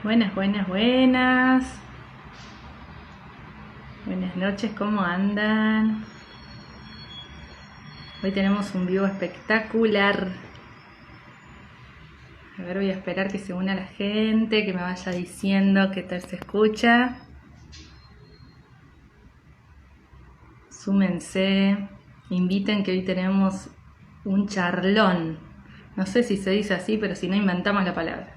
Buenas, buenas, buenas. Buenas noches, ¿cómo andan? Hoy tenemos un vivo espectacular. A ver, voy a esperar que se una la gente, que me vaya diciendo qué tal se escucha. Súmense, inviten que hoy tenemos un charlón. No sé si se dice así, pero si no inventamos la palabra.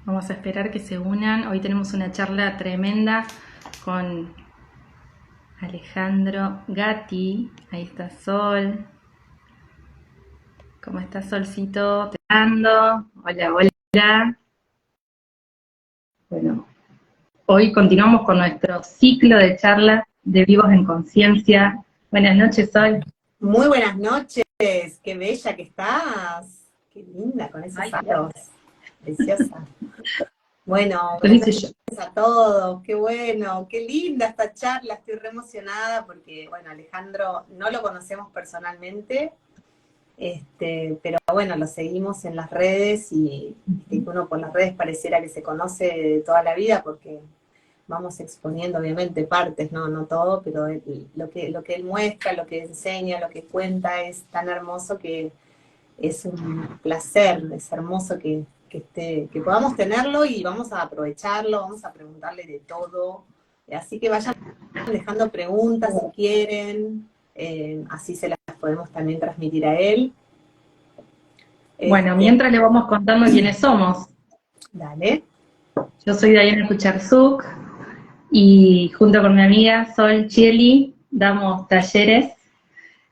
Vamos a esperar que se unan. Hoy tenemos una charla tremenda con Alejandro Gatti. Ahí está Sol. ¿Cómo estás, Solcito? Te ando. Hola, hola. Bueno, hoy continuamos con nuestro ciclo de charlas de Vivos en Conciencia. Buenas noches, Sol. Muy buenas noches, qué bella que estás, qué linda con esos Ay, aros, preciosa. Bueno, lo buenas hice yo. noches a todos, qué bueno, qué linda esta charla, estoy re emocionada porque, bueno, Alejandro no lo conocemos personalmente, pero bueno, lo seguimos en las redes y uno por las redes pareciera que se conoce de toda la vida porque vamos exponiendo obviamente partes, no todo, pero lo que él muestra, lo que enseña, lo que cuenta es tan hermoso que es un placer, es hermoso que podamos tenerlo y vamos a aprovecharlo, vamos a preguntarle de todo. Así que vayan dejando preguntas si quieren, así se las podemos también transmitir a él. Bueno, Este, mientras le vamos contando quiénes somos. Dale. Yo soy Diana Kucharzuk y junto con mi amiga Sol Chieli damos talleres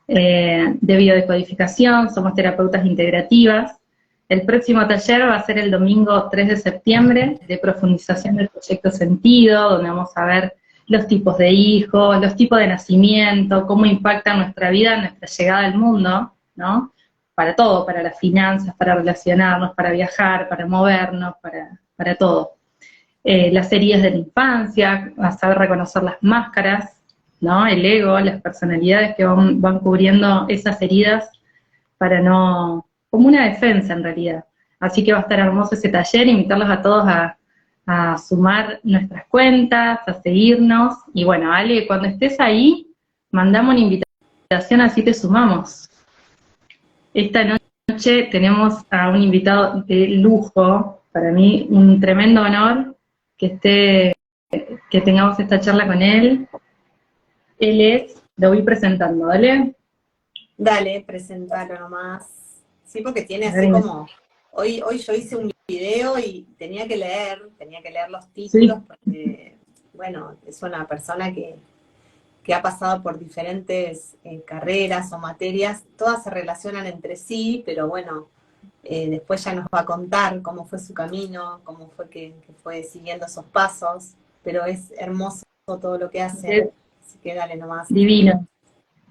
de biodecodificación, somos terapeutas integrativas. El próximo taller va a ser el domingo 3 de septiembre, de profundización del proyecto Sentido, donde vamos a ver los tipos de hijos, los tipos de nacimiento, cómo impacta nuestra vida, nuestra llegada al mundo, ¿no? Para todo, para las finanzas, para relacionarnos, para viajar, para movernos, para todo. Las heridas de la infancia, a saber reconocer las máscaras, ¿no? El ego, las personalidades que van cubriendo esas heridas para no, como una defensa en realidad. Así que va a estar hermoso ese taller, invitarlos a todos a sumar nuestras cuentas, a seguirnos, y bueno, Ale, cuando estés ahí, mandamos una invitación, así te sumamos. Esta noche tenemos a un invitado de lujo, para mí un tremendo honor que tengamos esta charla con él. Él es, lo voy presentando, ¿vale? Dale, presentalo nomás. Sí, porque tiene A así ver, como, hoy yo hice un video y tenía que leer los títulos sí, porque, bueno, es una persona que ha pasado por diferentes carreras o materias, todas se relacionan entre sí, pero bueno, después ya nos va a contar cómo fue su camino, cómo fue que fue siguiendo esos pasos, pero es hermoso todo lo que hace, es así que dale nomás. divino.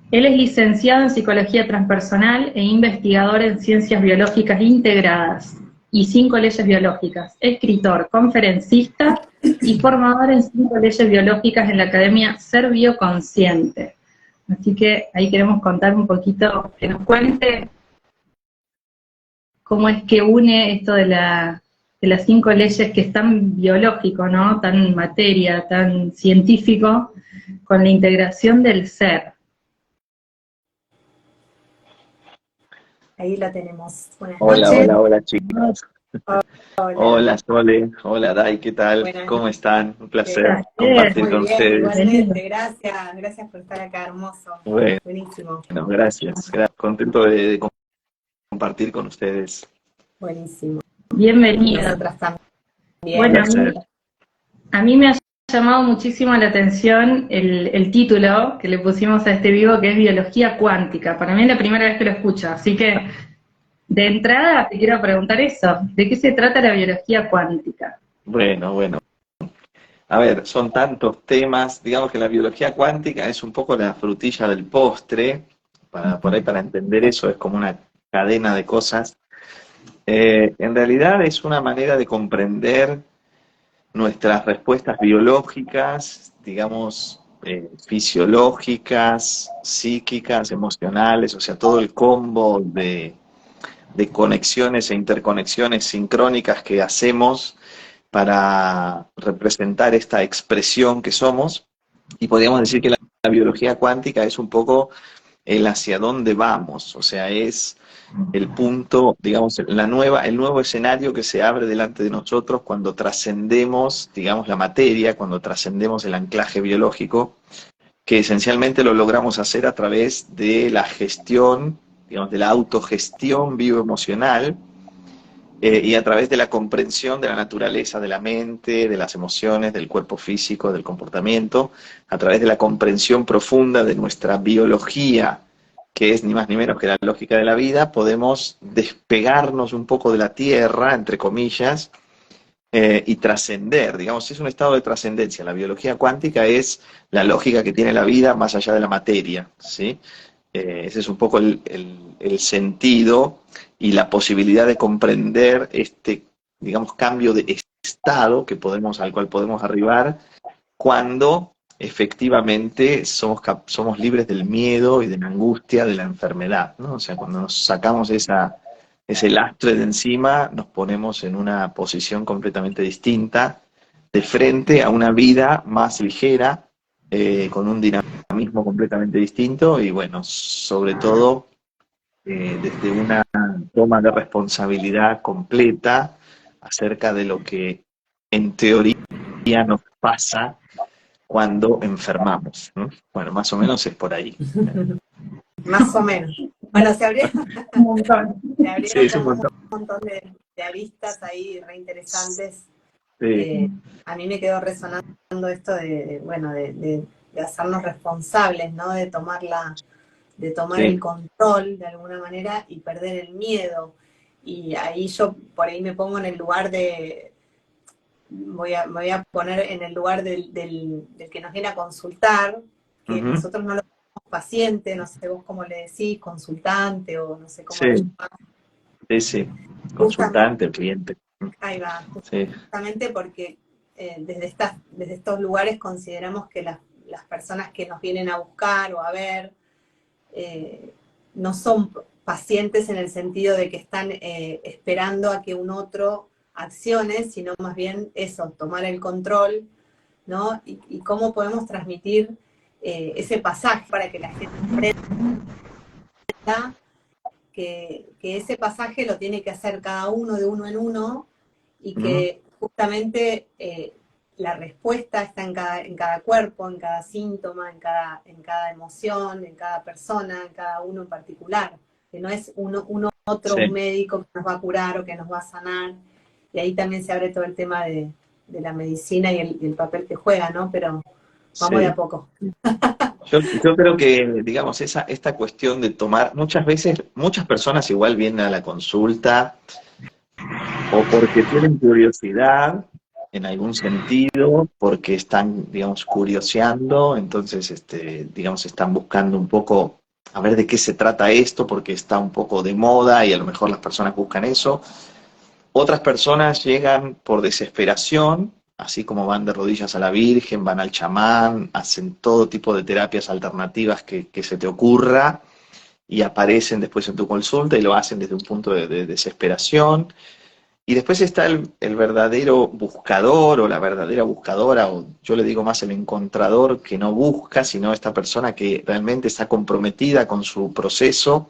Él es licenciado en Psicología Transpersonal e investigador en Ciencias Biológicas Integradas y 5 leyes biológicas, escritor, conferencista y formador en 5 leyes biológicas en la Academia Ser Bioconsciente. Así que ahí queremos contar un poquito, que nos cuente cómo es que une esto de las 5 leyes que es tan biológico, ¿no? Tan materia, tan científico, con la integración del ser. Ahí la tenemos. Buenas Hola, noches. hola, hola chicos. Hola. Hola Sole, hola Dai, ¿qué tal? Buenas ¿Cómo están? Un placer Placer, compartir Muy con bien, ustedes. bienvenido. igualmente. Gracias por estar acá, hermoso. Bueno, Buenísimo, gracias. Contento de compartir con ustedes. buenísimo. Bienvenido. Nosotras Un Bueno, también. placer. a mí me ha llamado muchísimo la atención el título que le pusimos a este vivo, que es Biología Cuántica. Para mí es la primera vez que lo escucho, así que de entrada te quiero preguntar eso, ¿de qué se trata la biología cuántica? Bueno. A ver, son tantos temas. Digamos que la biología cuántica es un poco la frutilla del postre. Por ahí para entender eso es como una cadena de cosas. En realidad es una manera de comprender nuestras respuestas biológicas, digamos, fisiológicas, psíquicas, emocionales, o sea, todo el combo de conexiones e interconexiones sincrónicas que hacemos para representar esta expresión que somos, y podríamos decir que la biología cuántica es un poco el hacia dónde vamos, o sea, es el punto, digamos, el nuevo escenario que se abre delante de nosotros cuando trascendemos, digamos, la materia, cuando trascendemos el anclaje biológico, que esencialmente lo logramos hacer a través de la gestión, digamos, de la autogestión bioemocional, y a través de la comprensión de la naturaleza de la mente, de las emociones, del cuerpo físico, del comportamiento, a través de la comprensión profunda de nuestra biología, que es ni más ni menos que la lógica de la vida, podemos despegarnos un poco de la tierra, entre comillas, y trascender. Digamos, es un estado de trascendencia. La biología cuántica es la lógica que tiene la vida más allá de la materia, ¿sí? Ese es un poco el sentido y la posibilidad de comprender este, digamos, cambio de estado al cual podemos arribar cuando efectivamente somos libres del miedo y de la angustia de la enfermedad, ¿no? O sea, cuando nos sacamos ese lastre de encima, nos ponemos en una posición completamente distinta, de frente a una vida más ligera, con un dinamismo completamente distinto y, bueno, sobre todo desde una toma de responsabilidad completa acerca de lo que en teoría nos pasa cuando enfermamos, ¿no? Bueno, más o menos es por ahí. Más o menos. Bueno, se abrieron, Un montón. se abrieron Sí, es un como un montón. montón de aristas ahí re interesantes. Sí, A mí me quedó resonando esto bueno, de hacernos responsables, ¿no? De tomar el sí. control de alguna manera y perder el miedo. Y ahí yo por ahí me pongo en el lugar me voy a poner en el lugar del que nos viene a consultar, que Ujú. nosotros no lo llamamos paciente, no sé vos cómo le decís, consultante o no sé cómo lo Sí, llamás. sí, sí. Justamente, Consultante, cliente. ahí va, Sí, justamente porque desde estos lugares consideramos que las personas que nos vienen a buscar o a ver no son pacientes en el sentido de que están esperando a que un otro accione, sino más bien eso, tomar el control, ¿no? Y cómo podemos transmitir ese pasaje para que la gente aprenda que ese pasaje lo tiene que hacer cada uno de uno en uno y ujú, que justamente la respuesta está en cada cuerpo, en cada síntoma, en cada emoción, en cada persona, en cada uno en particular. Que no es un sí, médico que nos va a curar o que nos va a sanar. Y ahí también se abre todo el tema de la medicina y el papel que juega, ¿no? Pero vamos de a sí. poco. Yo creo que, digamos, esta cuestión de tomar, muchas veces, muchas personas igual vienen a la consulta o porque tienen curiosidad en algún sentido, porque están, digamos, curioseando, entonces, digamos, están buscando un poco a ver de qué se trata esto, porque está un poco de moda y a lo mejor las personas buscan eso. Otras personas llegan por desesperación, así como van de rodillas a la Virgen, van al chamán, hacen todo tipo de terapias alternativas que se te ocurra y aparecen después en tu consulta y lo hacen desde un punto de desesperación. Y después está el verdadero buscador o la verdadera buscadora, o yo le digo más el encontrador que no busca, sino esta persona que realmente está comprometida con su proceso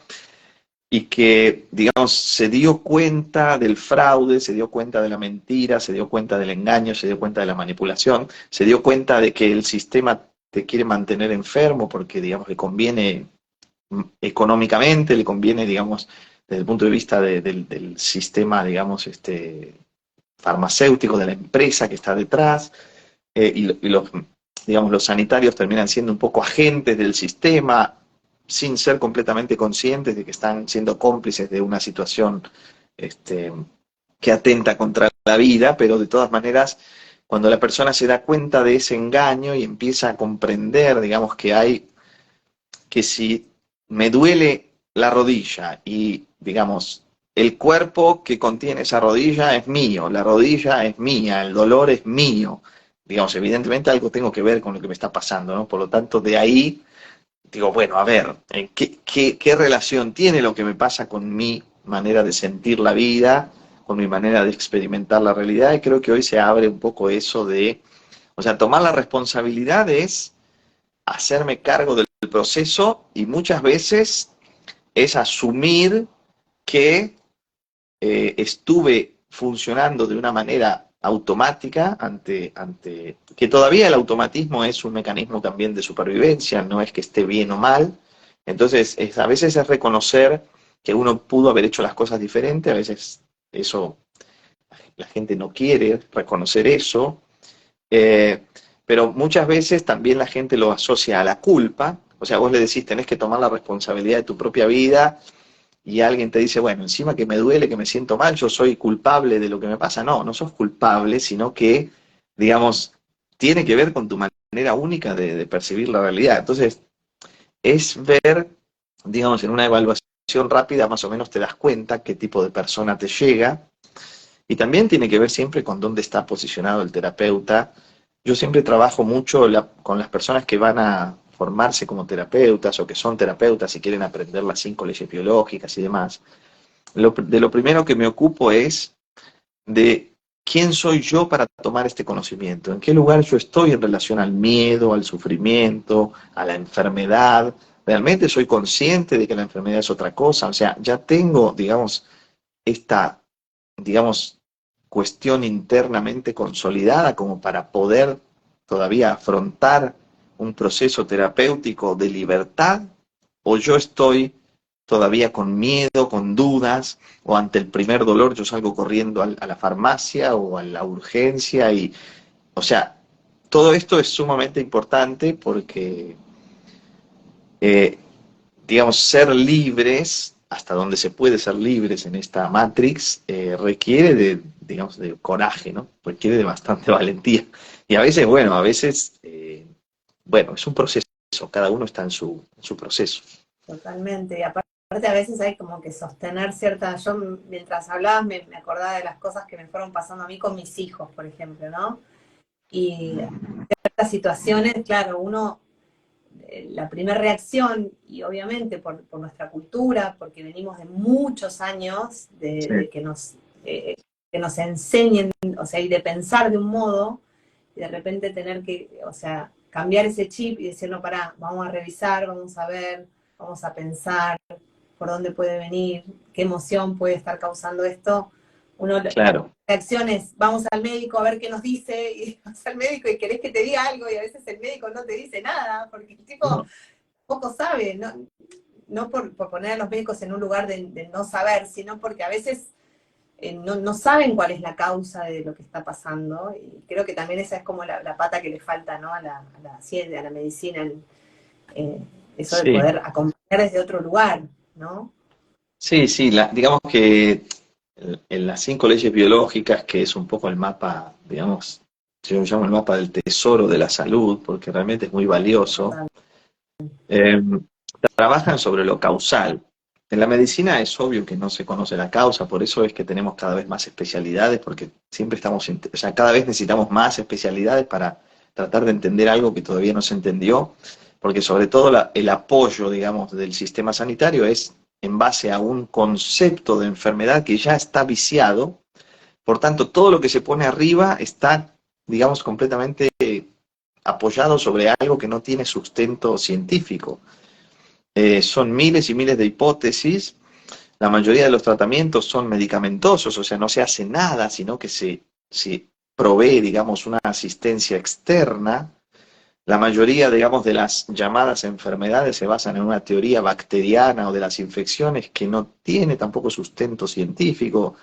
y que, digamos, se dio cuenta del fraude, se dio cuenta de la mentira, se dio cuenta del engaño, se dio cuenta de la manipulación, se dio cuenta de que el sistema te quiere mantener enfermo porque, digamos, le conviene económicamente, le conviene, digamos, desde el punto de vista del sistema, digamos, farmacéutico, de la empresa que está detrás, y los, digamos, los sanitarios terminan siendo un poco agentes del sistema, sin ser completamente conscientes de que están siendo cómplices de una situación este, que atenta contra la vida, pero de todas maneras, cuando la persona se da cuenta de ese engaño y empieza a comprender, digamos, que si me duele la rodilla y, digamos, el cuerpo que contiene esa rodilla es mío, la rodilla es mía, el dolor es mío, digamos, evidentemente algo tengo que ver con lo que me está pasando, ¿no? Por lo tanto, de ahí digo, bueno, a ver, ¿qué relación tiene lo que me pasa con mi manera de sentir la vida, con mi manera de experimentar la realidad, y creo que hoy se abre un poco eso de, o sea, tomar la responsabilidad es hacerme cargo del proceso, y muchas veces es asumir que estuve funcionando de una manera automática que todavía el automatismo es un mecanismo también de supervivencia, no es que esté bien o mal. Entonces, a veces es reconocer que uno pudo haber hecho las cosas diferentes, a veces eso, la gente no quiere reconocer eso, eh, pero muchas veces también la gente lo asocia a la culpa. O sea, vos le decís, tenés que tomar la responsabilidad de tu propia vida, y alguien te dice, bueno, encima que me duele, que me siento mal, yo soy culpable de lo que me pasa. No, no sos culpable, sino que, digamos, tiene que ver con tu manera única de percibir la realidad. Entonces, es ver, digamos, en una evaluación rápida, más o menos te das cuenta qué tipo de persona te llega, y también tiene que ver siempre con dónde está posicionado el terapeuta. Yo siempre trabajo mucho con las personas que van a formarse como terapeutas o que son terapeutas y quieren aprender las 5 leyes biológicas y demás. De lo primero que me ocupo es de quién soy yo para tomar este conocimiento, en qué lugar yo estoy en relación al miedo, al sufrimiento, a la enfermedad. ¿Realmente soy consciente de que la enfermedad es otra cosa? O sea, ya tengo, digamos, esta, digamos, cuestión internamente consolidada como para poder todavía afrontar un proceso terapéutico de libertad, o yo estoy todavía con miedo, con dudas, o ante el primer dolor yo salgo corriendo a la farmacia o a la urgencia. Y, o sea, todo esto es sumamente importante porque eh, digamos, ser libres, hasta donde se puede ser libres en esta Matrix, requiere de, digamos, de coraje, ¿no? Requiere de bastante valentía. Y a veces, bueno, bueno, es un proceso, cada uno está en su proceso. Totalmente, y aparte a veces hay como que sostener cierta, yo mientras hablabas me acordaba de las cosas que me fueron pasando a mí con mis hijos, por ejemplo, ¿no? Y ciertas situaciones, claro, uno, la primera reacción, y obviamente por nuestra cultura, porque venimos de muchos años Sí, eh, que nos enseñen, o sea, y de pensar de un modo, y de repente tener que, o sea, cambiar ese chip y decir, no, pará, vamos a revisar, vamos a ver, vamos a pensar por dónde puede venir, qué emoción puede estar causando esto. Uno, la claro. reacción es, vamos al médico a ver qué nos dice, y vas al médico y querés que te diga algo, y a veces el médico no te dice nada, porque el tipo poco sabe, no por poner a los médicos en un lugar de no saber, sino porque a veces no saben cuál es la causa de lo que está pasando, y creo que también esa es como la pata que le falta, ¿no? A la ciencia, a la medicina, eh, eso de Sí, poder acompañar desde otro lugar, ¿no? sí, sí, digamos que en las 5 leyes biológicas, que es un poco el mapa, digamos, yo lo llamo el mapa del tesoro de la salud, porque realmente es muy valioso. Total. Eh, Trabajan sobre lo causal. En la medicina es obvio que no se conoce la causa, por eso es que tenemos cada vez más especialidades, porque siempre estamos, o sea, cada vez necesitamos más especialidades para tratar de entender algo que todavía no se entendió, porque sobre todo el apoyo, digamos, del sistema sanitario es en base a un concepto de enfermedad que ya está viciado. Por tanto, todo lo que se pone arriba está, digamos, completamente apoyado sobre algo que no tiene sustento científico. Son miles y miles de hipótesis. La mayoría de los tratamientos son medicamentosos, o sea, no se hace nada, sino que se provee, digamos, una asistencia externa. La mayoría, digamos, de las llamadas enfermedades se basan en una teoría bacteriana o de las infecciones que no tiene tampoco sustento científico.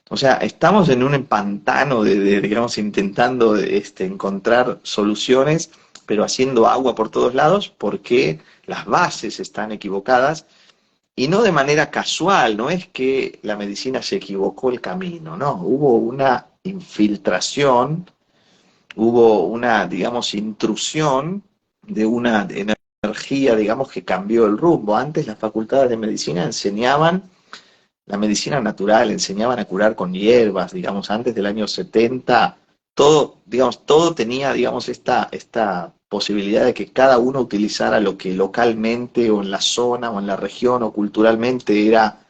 O sea, estamos en un pantano digamos, intentando encontrar soluciones, pero haciendo agua por todos lados porque las bases están equivocadas, y no de manera casual. No es que la medicina se equivocó el camino, no, hubo una infiltración, hubo una, digamos, intrusión de una energía, digamos, que cambió el rumbo. Antes las facultades de medicina enseñaban la medicina natural, enseñaban a curar con hierbas, digamos, antes del año 70, todo, digamos, todo tenía, digamos, esta posibilidad de que cada uno utilizara lo que localmente o en la zona o en la región o culturalmente era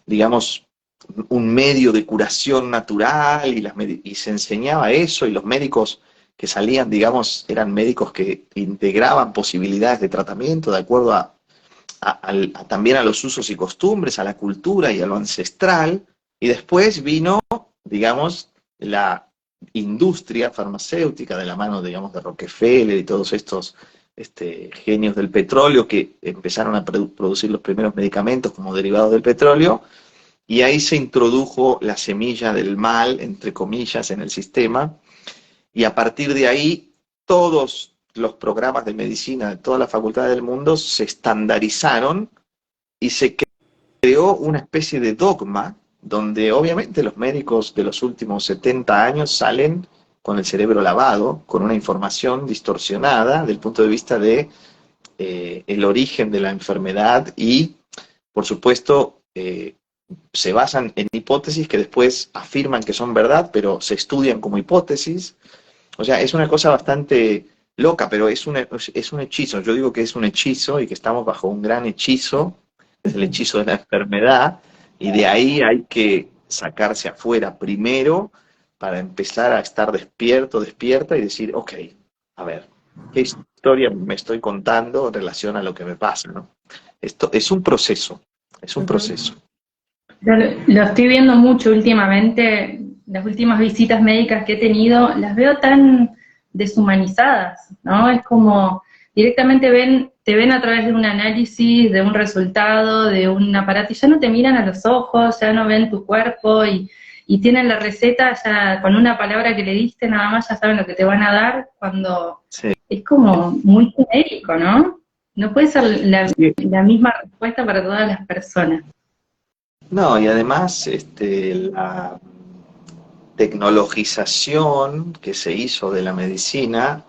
digamos, un medio de curación natural y se enseñaba eso, y los médicos que salían, digamos, eran médicos que integraban posibilidades de tratamiento de acuerdo también a los usos y costumbres, a la cultura y a lo ancestral, y después vino, digamos, la industria farmacéutica de la mano, digamos, de Rockefeller y todos estos genios del petróleo que empezaron a producir los primeros medicamentos como derivados del petróleo, y ahí se introdujo la semilla del mal, entre comillas, en el sistema, y a partir de ahí todos los programas de medicina de todas las facultades del mundo se estandarizaron y se creó una especie de dogma donde obviamente los médicos de los últimos 70 años salen con el cerebro lavado, con una información distorsionada del punto de vista de el origen de la enfermedad y, por supuesto, se basan en hipótesis que después afirman que son verdad, pero se estudian como hipótesis. O sea, es una cosa bastante loca, pero es un hechizo. Yo digo que es un hechizo y que estamos bajo un gran hechizo, es el hechizo de la enfermedad, y de ahí hay que sacarse afuera primero para empezar a estar despierto, despierta y decir, ok, a ver, ¿qué historia me estoy contando en relación a lo que me pasa, ¿no? Esto es un proceso, es un proceso. Yo lo estoy viendo mucho últimamente, las últimas visitas médicas que he tenido, las veo tan deshumanizadas, ¿no? Es como directamente te ven a través de un análisis, de un resultado, de un aparato, y ya no te miran a los ojos, ya no ven tu cuerpo, y tienen la receta ya con una palabra que le diste, nada más ya saben lo que te van a dar, cuando Sí. es como muy genérico, ¿no? No puede ser la misma respuesta para todas las personas. No, y además la tecnologización que se hizo de la medicina,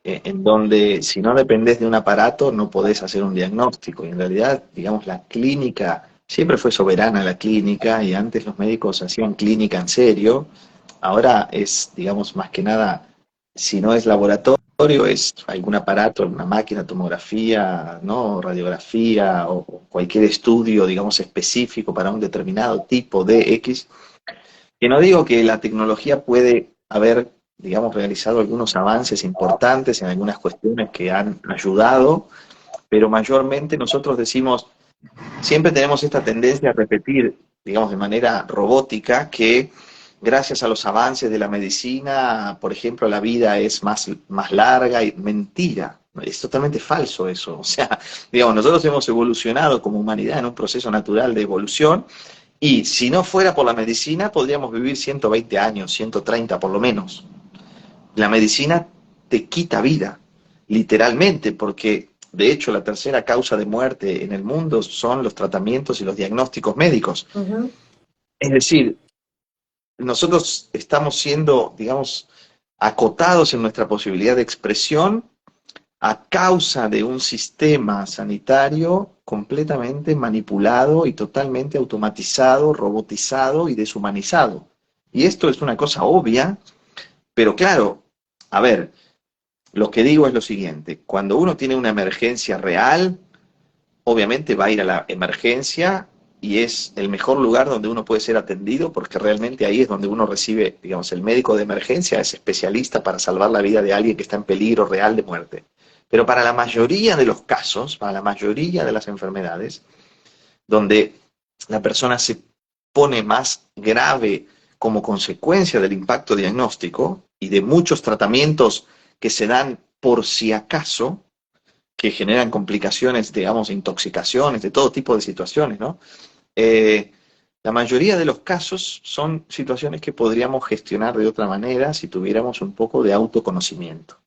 en donde si no dependés de un aparato no podés hacer un diagnóstico. Y en realidad, digamos, la clínica, siempre fue soberana la clínica, y antes los médicos hacían clínica en serio. Ahora es, digamos, más que nada, si no es laboratorio, es algún aparato, una máquina, tomografía, ¿no? Radiografía o cualquier estudio, digamos, específico para un determinado tipo de X. Que no digo que la tecnología puede haber, digamos, realizado algunos avances importantes en algunas cuestiones que han ayudado, pero mayormente nosotros decimos, siempre tenemos esta tendencia a repetir, digamos, de manera robótica, que gracias a los avances de la medicina, por ejemplo, la vida es más larga, y mentira. Es totalmente falso eso. O sea, digamos, nosotros hemos evolucionado como humanidad en un proceso natural de evolución, y si no fuera por la medicina, podríamos vivir 120 años, 130 por lo menos. La medicina te quita vida, literalmente, porque de hecho la tercera causa de muerte en el mundo son los tratamientos y los diagnósticos médicos. Es decir, nosotros estamos siendo, digamos, acotados en nuestra posibilidad de expresión a causa de un sistema sanitario completamente manipulado y totalmente automatizado, robotizado y deshumanizado. Y esto es una cosa obvia, pero claro, a ver, lo que digo es lo siguiente: cuando uno tiene una emergencia real, obviamente va a ir a la emergencia, y es el mejor lugar donde uno puede ser atendido, porque realmente ahí es donde uno recibe, digamos, el médico de emergencia es especialista para salvar la vida de alguien que está en peligro real de muerte. Pero para la mayoría de los casos, para la mayoría de las enfermedades, donde la persona se pone más grave como consecuencia del impacto diagnóstico y de muchos tratamientos que se dan por si acaso, que generan complicaciones, digamos, intoxicaciones, de todo tipo de situaciones, ¿no? La mayoría de los casos son situaciones que podríamos gestionar de otra manera si tuviéramos un poco de autoconocimiento.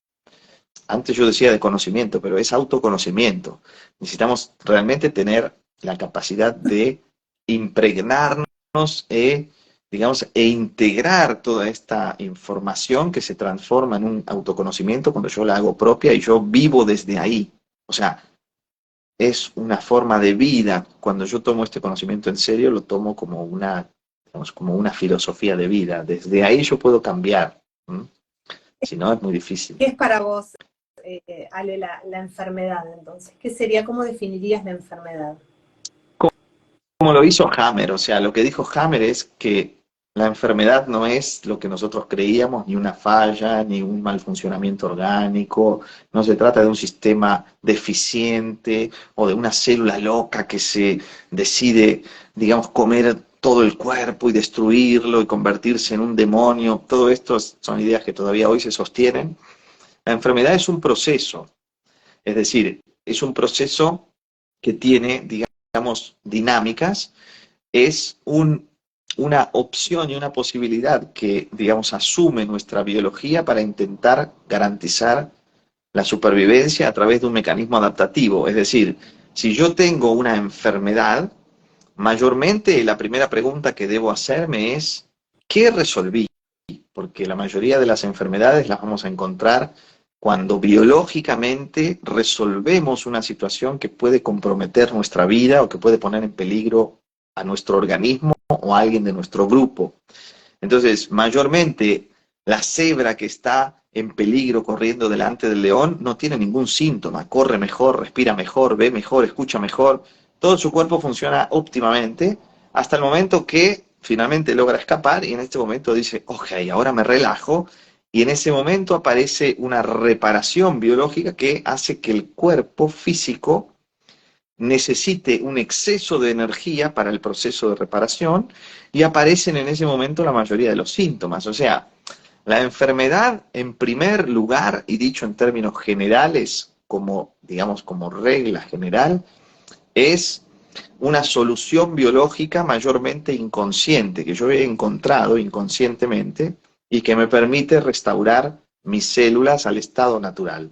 Antes yo decía de conocimiento, pero es autoconocimiento. Necesitamos realmente tener la capacidad de impregnarnos, digamos, e integrar toda esta información que se transforma en un autoconocimiento cuando yo la hago propia y yo vivo desde ahí. O sea, es una forma de vida. Cuando yo tomo este conocimiento en serio, lo tomo como digamos, como una filosofía de vida. Desde ahí yo puedo cambiar. Si no, es muy difícil. ¿Qué es para vos, Ale, la enfermedad entonces? ¿Qué sería, cómo definirías la enfermedad? como lo hizo Hammer, o sea, lo que dijo Hammer es que la enfermedad no es lo que nosotros creíamos, ni una falla, ni un mal funcionamiento orgánico, no se trata de un sistema deficiente o de una célula loca que se decide, digamos, comer todo el cuerpo y destruirlo y convertirse en un demonio. Todo esto son ideas que todavía hoy se sostienen. La enfermedad es un proceso, es decir, es un proceso que tiene, digamos, dinámicas, es una opción y una posibilidad que, digamos, asume nuestra biología para intentar garantizar la supervivencia a través de un mecanismo adaptativo. Es decir, si yo tengo una enfermedad, mayormente la primera pregunta que debo hacerme es, ¿qué resolví? Porque la mayoría de las enfermedades las vamos a encontrar cuando biológicamente resolvemos una situación que puede comprometer nuestra vida o que puede poner en peligro a nuestro organismo o a alguien de nuestro grupo. Entonces, mayormente, la cebra que está en peligro corriendo delante del león no tiene ningún síntoma, corre mejor, respira mejor, ve mejor, escucha mejor, todo su cuerpo funciona óptimamente hasta el momento que finalmente logra escapar y en este momento dice, ok, ahora me relajo, y en ese momento aparece una reparación biológica que hace que el cuerpo físico necesite un exceso de energía para el proceso de reparación y aparecen en ese momento la mayoría de los síntomas. O sea, la enfermedad, en primer lugar, y dicho en términos generales, como, digamos, como regla general, es una solución biológica mayormente inconsciente, que yo he encontrado inconscientemente y que me permite restaurar mis células al estado natural.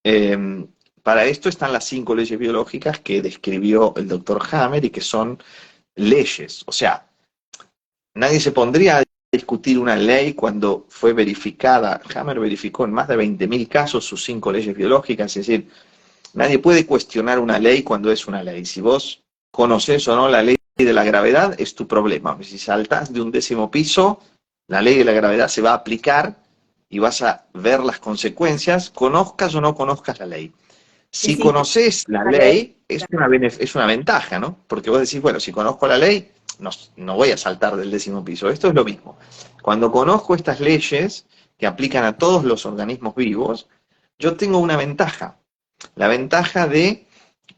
Eh, para esto están las 5 leyes biológicas que describió el doctor Hammer y que son leyes. O sea, nadie se pondría a discutir una ley cuando fue verificada. Hammer verificó en más de 20.000 casos sus 5 leyes biológicas, es decir, nadie puede cuestionar una ley cuando es una ley. Si vos conoces o no la ley de la gravedad, es tu problema. Si saltás de un 10º piso, la ley de la gravedad se va a aplicar y vas a ver las consecuencias, conozcas o no conozcas la ley. Sí, Si sí, conoces la ley, es una ventaja, ¿no? Porque vos decís, bueno, si conozco la ley, no voy a saltar del 10º piso. Esto es lo mismo. Cuando conozco estas leyes que aplican a todos los organismos vivos, yo tengo una ventaja. La ventaja de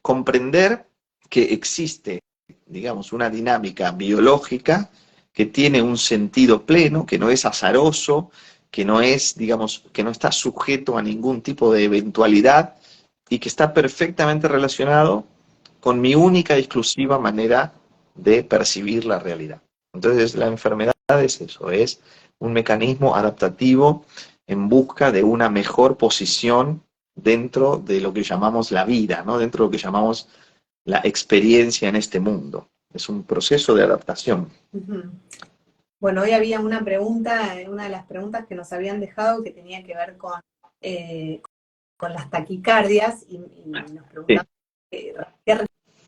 comprender que existe, digamos, una dinámica biológica que tiene un sentido pleno, que no es azaroso, que no es, digamos, que no está sujeto a ningún tipo de eventualidad y que está perfectamente relacionado con mi única y exclusiva manera de percibir la realidad. Entonces, la enfermedad es eso, es un mecanismo adaptativo en busca de una mejor posición dentro de lo que llamamos la vida, ¿no? Dentro de lo que llamamos la experiencia en este mundo. Es un proceso de adaptación. Uh-huh. Bueno, hoy había una pregunta, una de las preguntas que nos habían dejado que tenía que ver con las taquicardias y nos preguntaban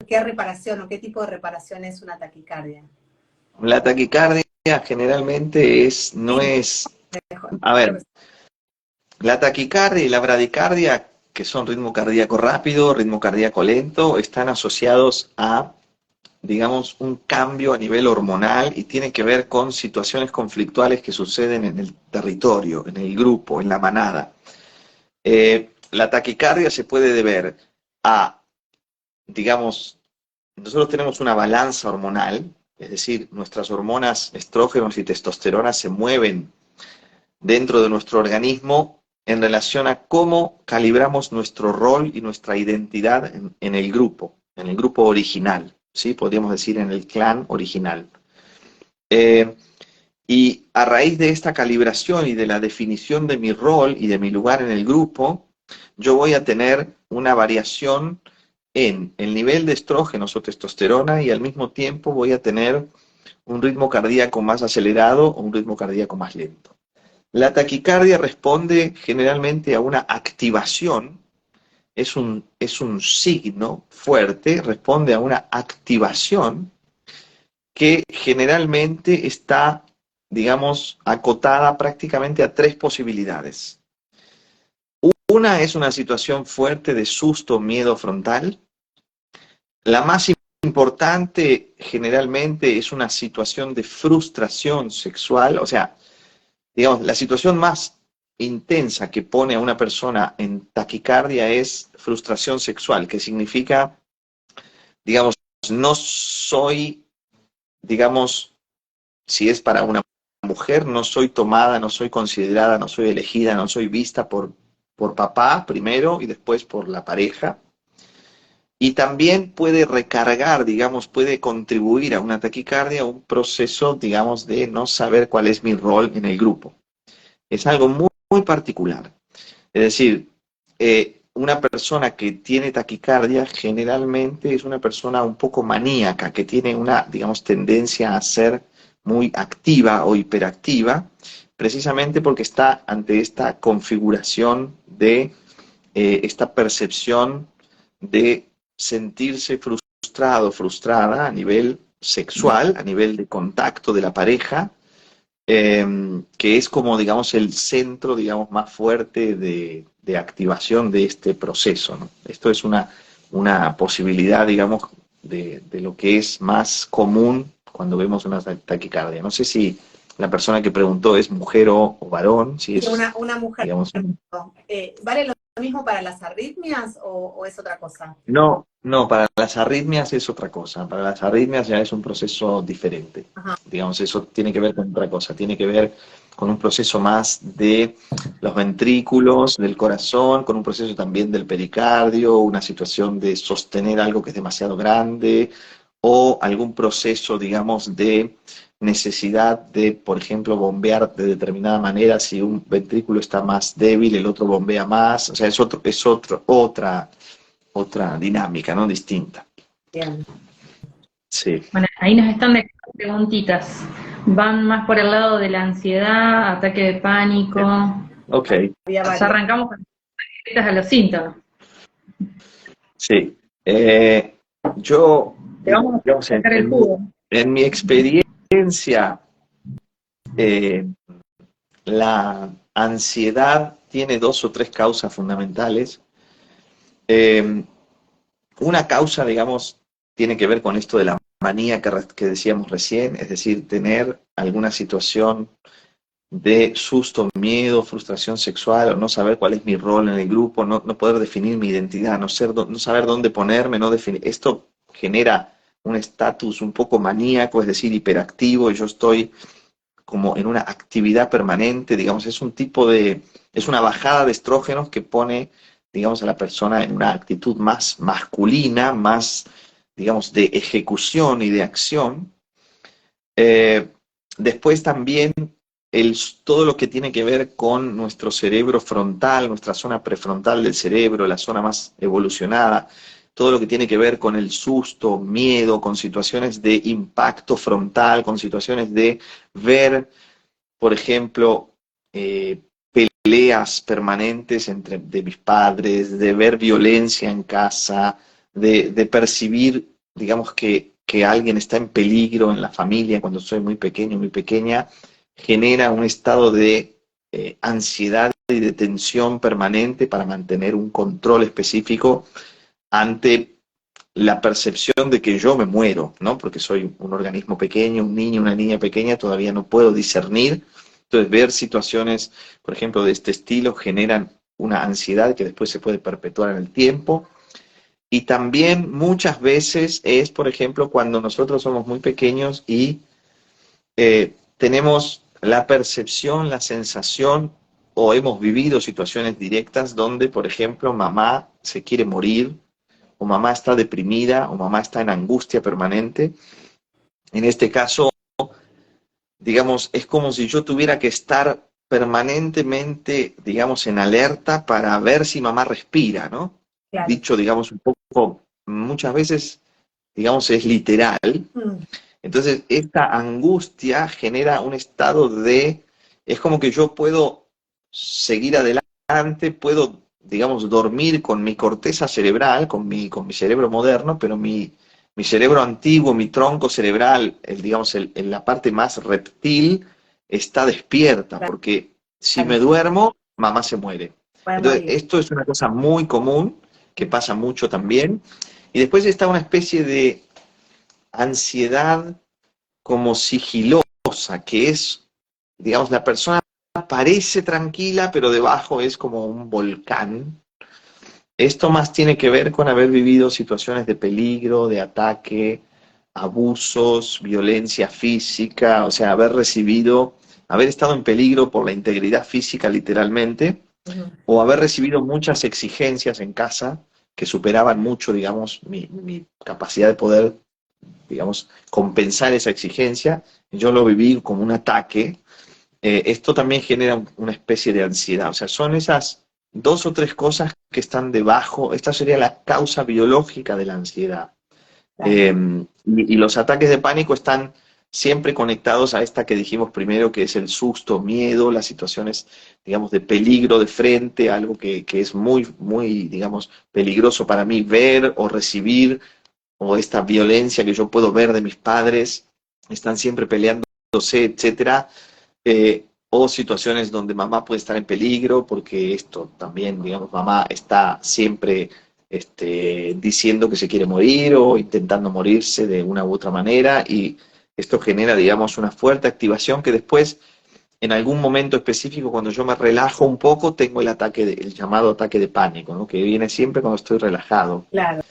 qué reparación o qué tipo de reparación es una taquicardia. La taquicardia generalmente no es... A ver, la taquicardia y la bradicardia, que son ritmo cardíaco rápido, ritmo cardíaco lento, están asociados a, digamos, un cambio a nivel hormonal y tiene que ver con situaciones conflictuales que suceden en el territorio, en el grupo, en la manada. La taquicardia se puede deber a, digamos, nosotros tenemos una balanza hormonal, es decir, nuestras hormonas estrógenos y testosterona se mueven dentro de nuestro organismo en relación a cómo calibramos nuestro rol y nuestra identidad en el grupo original, ¿sí? Podríamos decir en el clan original. Y a raíz de esta calibración y de la definición de mi rol y de mi lugar en el grupo, yo voy a tener una variación en el nivel de estrógenos o testosterona y al mismo tiempo voy a tener un ritmo cardíaco más acelerado o un ritmo cardíaco más lento. La taquicardia responde generalmente a una activación, es un signo fuerte, responde a una activación que generalmente está, digamos, acotada prácticamente a 3 posibilidades. Una es una situación fuerte de susto, miedo frontal. La más importante generalmente es una situación de frustración sexual, o sea, digamos, la situación más intensa que pone a una persona en taquicardia es frustración sexual, que significa, digamos, no soy, digamos, si es para una mujer, no soy tomada, no soy considerada, no soy elegida, no soy vista por papá primero y después por la pareja. Y también puede recargar, digamos, puede contribuir a una taquicardia, un proceso, digamos, de no saber cuál es mi rol en el grupo. Es algo muy, muy particular. Es decir, una persona que tiene taquicardia generalmente es una persona un poco maníaca, que tiene una, digamos, tendencia a ser muy activa o hiperactiva, precisamente porque está ante esta configuración de esta percepción de sentirse frustrado, frustrada a nivel sexual, a nivel de contacto de la pareja, que es como, digamos, el centro, digamos, más fuerte de activación de este proceso, ¿no? Esto es una posibilidad, digamos, de lo que es más común cuando vemos una taquicardia. No sé si la persona que preguntó es mujer o varón, si Sí, es, una mujer. digamos, ¿Vale lo mismo para las arritmias o es otra cosa? no, no, para las arritmias es otra cosa. Para las arritmias ya es un proceso diferente. Ajá. Digamos, eso tiene que ver con otra cosa. Tiene que ver con un proceso más de los ventrículos, del corazón, con un proceso también del pericardio, una situación de sostener algo que es demasiado grande, o algún proceso, digamos, de necesidad de, por ejemplo, bombear de determinada manera. Si un ventrículo está más débil, el otro bombea más. O sea, otra dinámica, ¿no? Distinta. Bien. Sí. Bueno, ahí nos están dejando preguntitas. Van más por el lado de la ansiedad, ataque de pánico. Ok, Había Ya varios. arrancamos con preguntas a los síntomas. sí. Yo, Te vamos a digamos, sacar el jugo. en mi experiencia, eh, la ansiedad tiene dos o tres causas fundamentales. Una causa, digamos, tiene que ver con esto de la manía que decíamos recién, es decir, tener alguna situación de susto, miedo, frustración sexual, o no saber cuál es mi rol en el grupo, no poder definir mi identidad, no saber dónde ponerme, no definir. Esto genera un estatus un poco maníaco, es decir, hiperactivo, y yo estoy como en una actividad permanente, digamos, es una bajada de estrógenos que pone, digamos, a la persona en una actitud más masculina, más, digamos, de ejecución y de acción. Eh, Después también todo lo que tiene que ver con nuestro cerebro frontal, nuestra zona prefrontal del cerebro, la zona más evolucionada, todo lo que tiene que ver con el susto, miedo, con situaciones de impacto frontal, con situaciones de ver, por ejemplo, peleas permanentes de mis padres, de ver violencia en casa, de percibir, digamos, que alguien está en peligro en la familia cuando soy muy pequeño, muy pequeña, genera un estado de ansiedad y de tensión permanente para mantener un control específico ante la percepción de que yo me muero, ¿no? Porque soy un organismo pequeño, un niño, una niña pequeña, todavía no puedo discernir. Entonces, ver situaciones, por ejemplo, de este estilo generan una ansiedad que después se puede perpetuar en el tiempo. Y también muchas veces es, por ejemplo, cuando nosotros somos muy pequeños y tenemos la percepción, la sensación, o hemos vivido situaciones directas donde, por ejemplo, mamá se quiere morir, o mamá está deprimida, o mamá está en angustia permanente. En este caso, digamos, es como si yo tuviera que estar permanentemente, digamos, en alerta para ver si mamá respira, ¿no? Claro. Dicho, digamos, un poco, muchas veces, digamos, es literal. Entonces, esta angustia genera un estado es como que yo puedo seguir adelante, puedo, digamos, dormir con mi corteza cerebral, con mi cerebro moderno, pero mi cerebro antiguo, mi tronco cerebral, digamos, la parte más reptil, está despierta, porque si me duermo, mamá se muere. Entonces, esto es una cosa muy común, que pasa mucho también. Y después está una especie de ansiedad como sigilosa, que es, digamos, la persona parece tranquila, pero debajo es como un volcán. Esto más tiene que ver con haber vivido situaciones de peligro, de ataque, abusos, violencia física, o sea, haber estado en peligro por la integridad física literalmente, o haber recibido muchas exigencias en casa que superaban mucho, digamos, mi capacidad de poder, digamos, compensar esa exigencia. Yo lo viví como un ataque. Esto también genera una especie de ansiedad. O sea, son esas dos o tres cosas que están debajo. Esta sería la causa biológica de la ansiedad. Claro. Y los ataques de pánico están siempre conectados a esta que dijimos primero, que es el susto, miedo, las situaciones, digamos, de peligro de frente, algo que es muy, muy, digamos, peligroso para mí ver o recibir, o esta violencia que yo puedo ver de mis padres, están siempre peleándose, etcétera. O situaciones donde mamá puede estar en peligro, porque esto también, digamos, mamá está siempre diciendo que se quiere morir o intentando morirse de una u otra manera, y esto genera, digamos, una fuerte activación que después, en algún momento específico, cuando yo me relajo un poco, tengo el llamado ataque de pánico, ¿no? Que viene siempre cuando estoy relajado. Claro.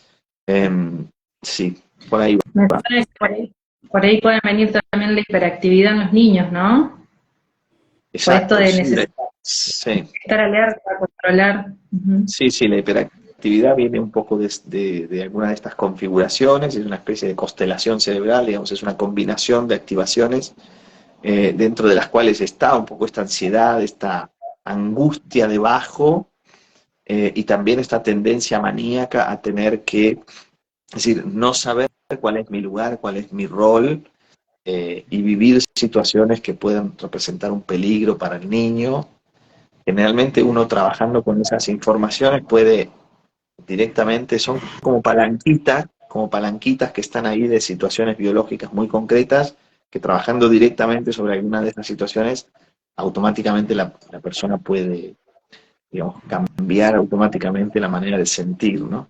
Sí, por ahí Me va. suena que por ahí puede venir también la hiperactividad en los niños, ¿no? Por esto Exacto, de sí, necesitar sí. alerta, controlar. Ujú. Sí, sí, la hiperactividad viene un poco de alguna de estas configuraciones, es una especie de constelación cerebral, digamos, es una combinación de activaciones dentro de las cuales está un poco esta ansiedad, esta angustia debajo, y también esta tendencia maníaca a tener que, es decir, no saber cuál es mi lugar, cuál es mi rol, y vivir situaciones que puedan representar un peligro para el niño. Generalmente uno trabajando con esas informaciones puede directamente, son como palanquitas que están ahí de situaciones biológicas muy concretas, que trabajando directamente sobre alguna de estas situaciones, automáticamente la persona puede, digamos, cambiar automáticamente la manera de sentir, ¿no?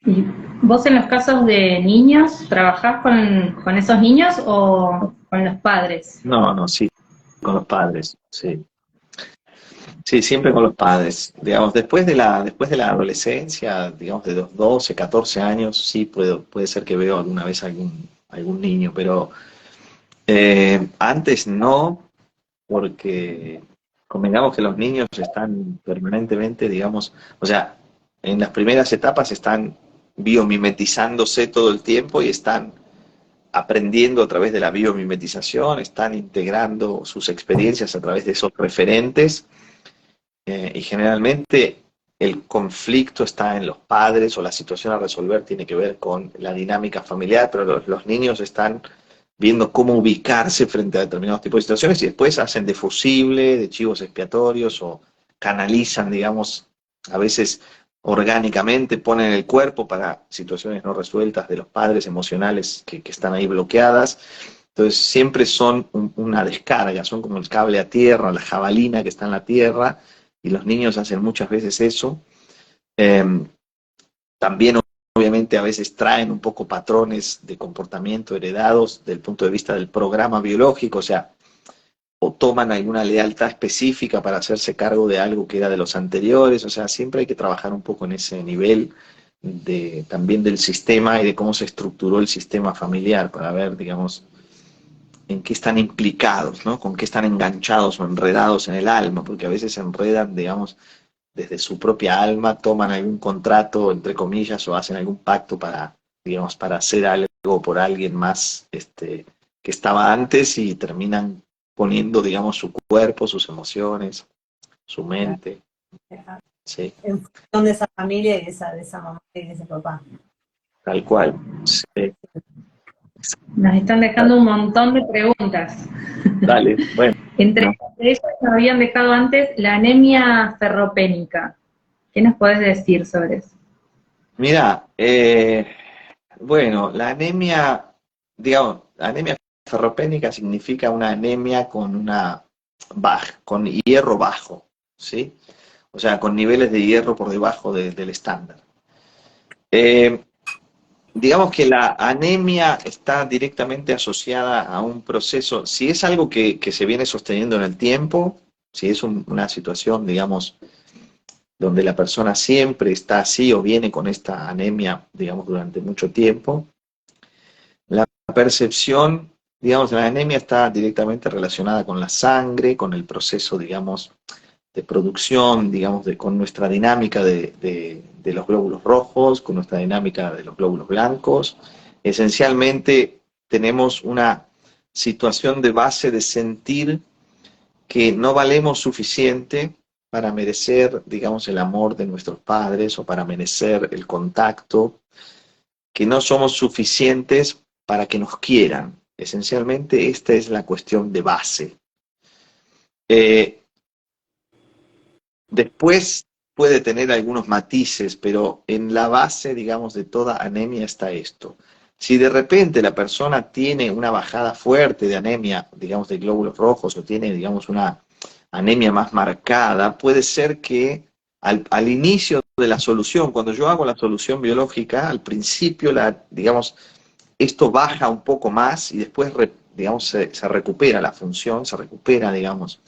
¿Y vos en los casos de niños, trabajás con esos niños o con los padres? No, no, sí, con los padres, sí. Sí, siempre con los padres. Digamos, después de la adolescencia, digamos, de los 12, 14 años, sí puede ser que veo alguna vez algún niño, pero antes no, porque convengamos que los niños están permanentemente, digamos, o sea, en las primeras etapas están biomimetizándose todo el tiempo y están aprendiendo a través de la biomimetización, están integrando sus experiencias a través de esos referentes, y generalmente el conflicto está en los padres, o la situación a resolver tiene que ver con la dinámica familiar, pero los niños están viendo cómo ubicarse frente a determinados tipos de situaciones y después hacen de fusible, de chivos expiatorios, o canalizan, digamos, a veces orgánicamente, ponen el cuerpo para situaciones no resueltas de los padres emocionales que están ahí bloqueadas. Entonces siempre son una descarga, son como el cable a tierra, la jabalina que está en la tierra, y los niños hacen muchas veces eso. Eh, También obviamente a veces traen un poco patrones de comportamiento heredados del punto de vista del programa biológico, o sea, o toman alguna lealtad específica para hacerse cargo de algo que era de los anteriores, o sea, siempre hay que trabajar un poco en ese nivel también del sistema y de cómo se estructuró el sistema familiar para ver, digamos, en qué están implicados, ¿no? Con qué están enganchados o enredados en el alma, porque a veces se enredan, digamos, desde su propia alma, toman algún contrato, entre comillas, o hacen algún pacto para, digamos, para hacer algo por alguien más que estaba antes, y terminan poniendo, digamos, su cuerpo, sus emociones, su mente. Sí, En función de esa familia y de esa mamá y de ese papá. tal cual. Sí. Nos están dejando un montón de preguntas. Dale, bueno. Entre ellas nos habían dejado antes la anemia ferropénica. ¿Qué nos podés decir sobre eso? Mira, bueno, la anemia, digamos, anemia ferropénica significa una anemia con con hierro bajo, ¿sí? O sea, con niveles de hierro por debajo del estándar. Eh, digamos que la anemia está directamente asociada a un proceso, si es algo que se viene sosteniendo en el tiempo, si es una situación, digamos, donde la persona siempre está así o viene con esta anemia, digamos, durante mucho tiempo, la percepción, digamos, de la anemia está directamente relacionada con la sangre, con el proceso, digamos, de producción, digamos, con nuestra dinámica de los glóbulos rojos, con nuestra dinámica de los glóbulos blancos. Esencialmente tenemos una situación de base de sentir que no valemos suficiente para merecer, digamos, el amor de nuestros padres o para merecer el contacto, que no somos suficientes para que nos quieran. Esencialmente esta es la cuestión de base. Después puede tener algunos matices, pero en la base, digamos, de toda anemia está esto. Si de repente la persona tiene una bajada fuerte de anemia, digamos, de glóbulos rojos, o tiene, digamos, una anemia más marcada, puede ser que al inicio de la solución, cuando yo hago la solución biológica, al principio, digamos, esto baja un poco más y después, digamos, se recupera la función, se recupera, digamos,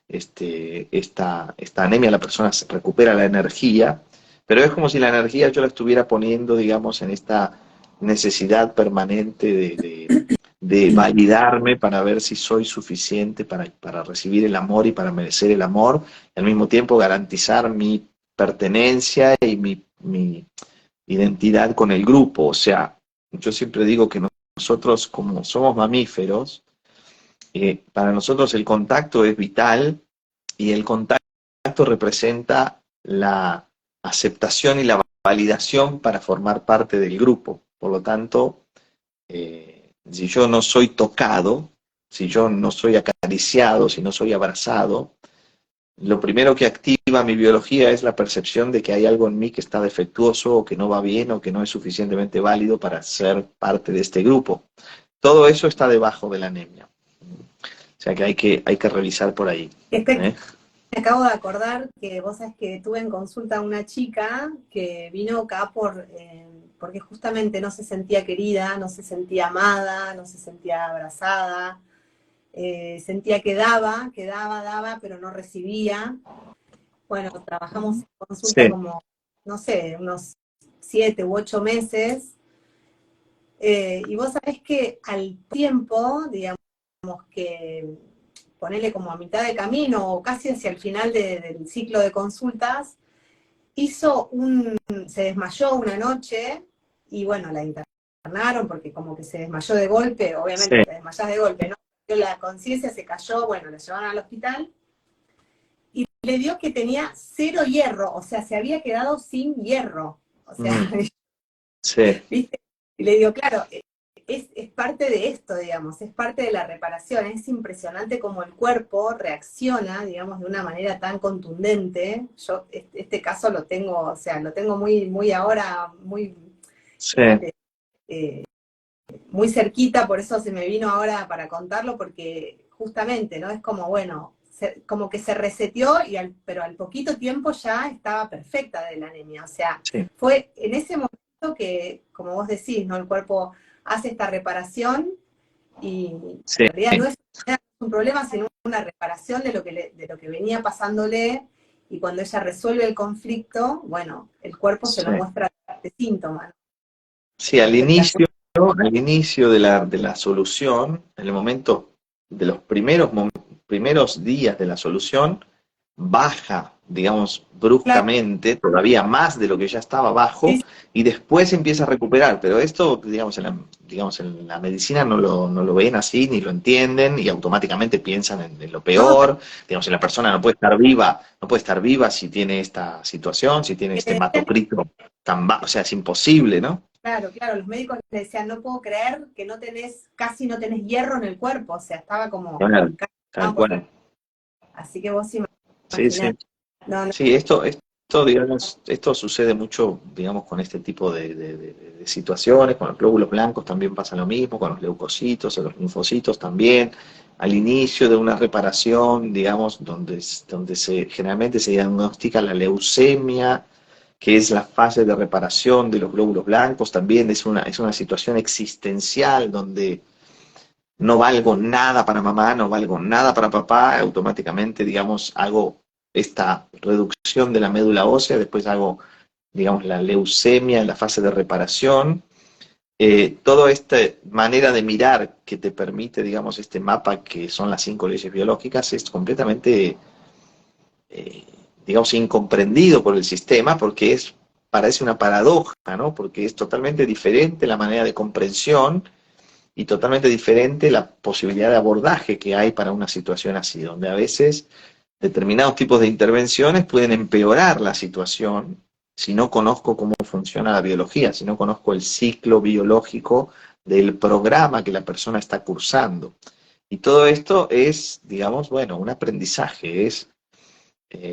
esta anemia, la persona se recupera la energía, pero es como si la energía yo la estuviera poniendo, digamos, en esta necesidad permanente de validarme para ver si soy suficiente para recibir el amor y para merecer el amor, y al mismo tiempo garantizar mi pertenencia y mi identidad con el grupo. O sea, yo siempre digo que nosotros, como somos mamíferos, para nosotros el contacto es vital y el contacto representa la aceptación y la validación para formar parte del grupo. Por lo tanto, si yo no soy tocado, si yo no soy acariciado, si no soy abrazado, lo primero que activa mi biología es la percepción de que hay algo en mí que está defectuoso o que no va bien o que no es suficientemente válido para ser parte de este grupo. Todo eso está debajo de la anemia. O sea que hay que revisar por ahí. Me acabo de acordar que vos sabés que tuve en consulta a una chica que vino acá porque justamente no se sentía querida, no se sentía amada, no se sentía abrazada, sentía que daba, pero no recibía. Bueno, trabajamos en consulta como, no sé, unos 7 u 8 meses, y vos sabés que al tiempo, digamos que ponerle como a mitad de camino o casi hacia el final del ciclo de consultas, se desmayó una noche y bueno, la internaron porque como que se desmayó de golpe, obviamente te desmayás de golpe, ¿no? La conciencia se cayó, bueno, la llevaron al hospital y le dio que tenía 0 hierro, o sea, se había quedado sin hierro, o sea, ¿viste? Y le digo, claro, es parte de esto, digamos, es parte de la reparación, es impresionante cómo el cuerpo reacciona, digamos, de una manera tan contundente. Yo este caso lo tengo, o sea, lo tengo muy ahora, muy cerquita, por eso se me vino ahora para contarlo, porque justamente, ¿no? Es como, bueno, como que se reseteó, pero al poquito tiempo ya estaba perfecta de la anemia. O sea, fue en ese momento que, como vos decís, ¿no? El cuerpo hace esta reparación y en realidad no es un problema, sino una reparación de lo que venía pasándole, y cuando ella resuelve el conflicto, bueno, el cuerpo se lo muestra de síntomas, ¿no? Sí, al inicio de la solución, en el momento de los primeros días de la solución, baja, digamos, bruscamente, todavía más de lo que ya estaba bajo, y después empieza a recuperar. Pero esto, digamos, en la medicina no lo ven así, ni lo entienden, y automáticamente piensan en lo peor. Digamos, la persona no puede estar viva si tiene esta situación, si tiene este hematocrito tan bajo, o sea, es imposible, ¿no? Claro, los médicos le decían, no puedo creer que casi no tenés hierro en el cuerpo, o sea, estaba como... Tal cual. Así que vos imaginás. Sí, digamos, esto sucede mucho, digamos, con este tipo de situaciones, con los glóbulos blancos también pasa lo mismo, con los leucocitos, o los linfocitos también. Al inicio de una reparación, digamos, donde generalmente se diagnostica la leucemia, que es la fase de reparación de los glóbulos blancos, también es una situación existencial donde no valgo nada para mamá, no valgo nada para papá, automáticamente, digamos, hago esta reducción de la médula ósea, después hago, digamos, la leucemia en la fase de reparación. Toda esta manera de mirar que te permite, digamos, este mapa que son las 5 leyes biológicas es completamente, eh, digamos, incomprendido por el sistema porque parece una paradoja, ¿no? Porque es totalmente diferente la manera de comprensión y totalmente diferente la posibilidad de abordaje que hay para una situación así, donde a veces determinados tipos de intervenciones pueden empeorar la situación si no conozco cómo funciona la biología, si no conozco el ciclo biológico del programa que la persona está cursando. Y todo esto es, digamos, bueno, un aprendizaje, es,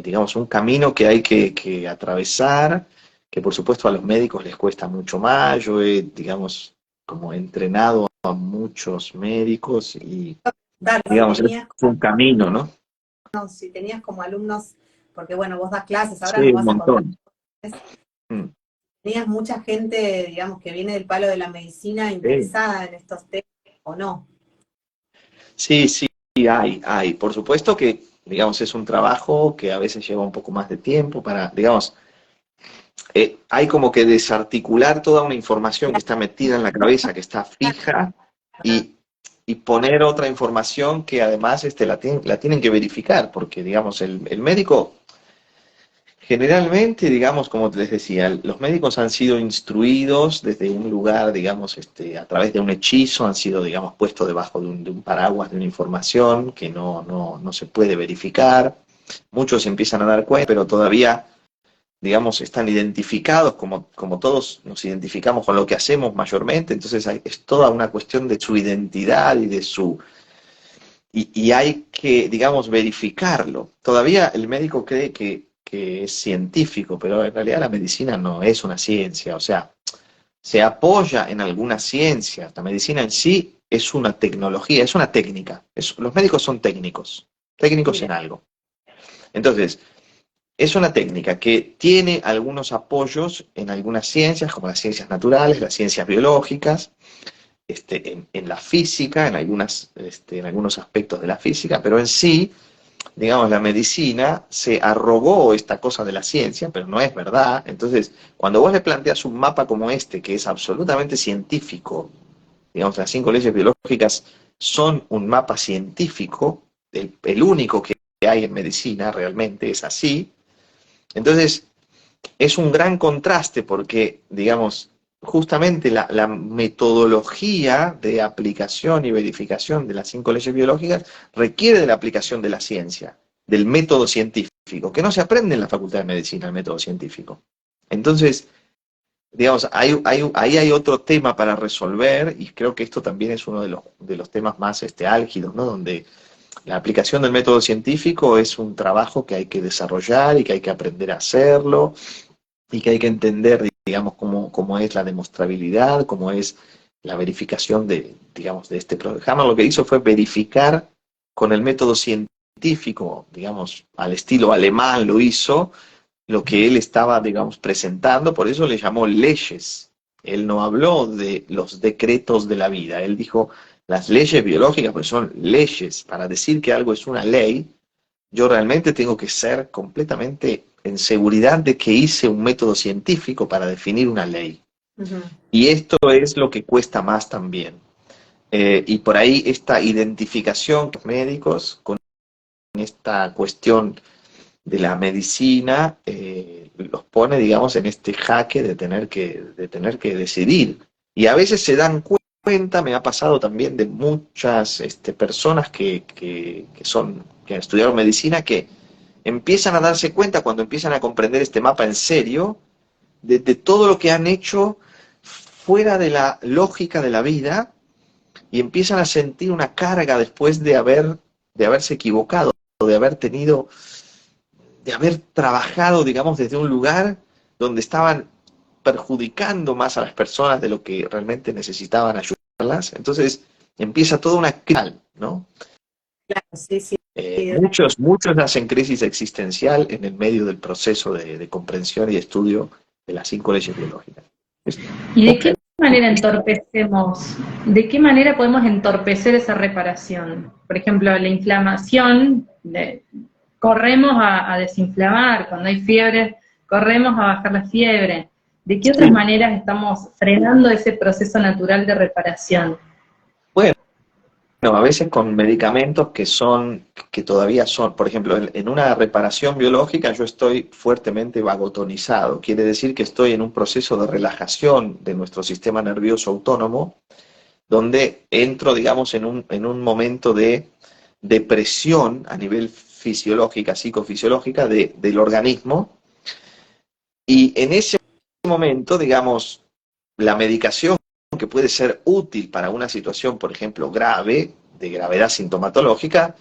digamos, un camino que hay que atravesar, que por supuesto a los médicos les cuesta mucho más. Yo he, digamos, como entrenado a muchos médicos y, Dale, digamos, es un camino, ¿no? si tenías como alumnos, porque bueno, vos das clases, ahora Sí, nos un vas a contar. montón. Mm. ¿Tenías mucha gente, digamos, que viene del palo de la medicina interesada en estos temas o no? Sí, sí, hay. Por supuesto que, digamos, es un trabajo que a veces lleva un poco más de tiempo para, digamos, hay como que desarticular toda una información que está metida en la cabeza, que está fija, y, y poner otra información que además la tienen que verificar, porque, digamos, el médico, generalmente, digamos, como les decía, los médicos han sido instruidos desde un lugar, digamos, a través de un hechizo, han sido, digamos, puestos debajo de un paraguas de una información que no se puede verificar. Muchos se empiezan a dar cuenta, pero todavía, digamos, están identificados como todos nos identificamos con lo que hacemos mayormente, entonces es toda una cuestión de su identidad y de su... Y hay que, digamos, verificarlo. Todavía el médico cree que es científico, pero en realidad la medicina no es una ciencia, o sea, se apoya en alguna ciencia. La medicina en sí es una tecnología, es una técnica. Los médicos son técnicos, técnicos en Mira, algo. Entonces, es una técnica que tiene algunos apoyos en algunas ciencias, como las ciencias naturales, las ciencias biológicas, en la física, en algunos aspectos de la física, pero en sí, digamos, la medicina se arrogó esta cosa de la ciencia, pero no es verdad. Entonces, cuando vos le planteas un mapa como este, que es absolutamente científico, digamos, las 5 leyes biológicas son un mapa científico, el único que hay en medicina realmente es así. Entonces, es un gran contraste porque, digamos, justamente la metodología de aplicación y verificación de las 5 leyes biológicas requiere de la aplicación de la ciencia, del método científico, que no se aprende en la Facultad de Medicina, el método científico. Entonces, digamos, ahí hay otro tema para resolver, y creo que esto también es uno de los temas más álgidos, ¿no? Donde la aplicación del método científico es un trabajo que hay que desarrollar y que hay que aprender a hacerlo, y que hay que entender, digamos, cómo es la demostrabilidad, cómo es la verificación digamos, de este programa. Lo que hizo fue verificar con el método científico, digamos, al estilo alemán lo hizo, lo que él estaba, digamos, presentando, por eso le llamó leyes. Él no habló de los decretos de la vida, él dijo las leyes biológicas, pues son leyes. Para decir que algo es una ley, yo realmente tengo que ser completamente en seguridad de que hice un método científico para definir una ley. Y esto es lo que cuesta más también. Y por ahí esta identificación con los médicos, con esta cuestión de la medicina, los pone, digamos, en este jaque de tener que decidir. Y a veces se dan cuenta, me ha pasado también de muchas personas que estudiaron medicina, que empiezan a darse cuenta cuando empiezan a comprender este mapa en serio, de todo lo que han hecho fuera de la lógica de la vida, y empiezan a sentir una carga después de haberse equivocado, de haber tenido, de haber trabajado, digamos, desde un lugar donde estaban perjudicando más a las personas de lo que realmente necesitaban ayudarlas. Entonces empieza toda una crisis, ¿no? claro, sí, sí. Muchos hacen crisis existencial en el medio del proceso de comprensión y estudio de las 5 leyes biológicas. ¿Y de qué manera de qué manera podemos entorpecer esa reparación? Por ejemplo, la inflamación, corremos a desinflamar, cuando hay fiebre, corremos a bajar la fiebre. ¿De qué otras maneras estamos frenando ese proceso natural de reparación? Bueno, a veces con medicamentos que todavía son, por ejemplo, en una reparación biológica yo estoy fuertemente vagotonizado, quiere decir que estoy en un proceso de relajación de nuestro sistema nervioso autónomo, donde entro, digamos, en un momento de depresión a nivel fisiológica, psicofisiológica del organismo, y en ese momento, digamos, la medicación que puede ser útil para una situación, por ejemplo, grave, de gravedad sintomatológica,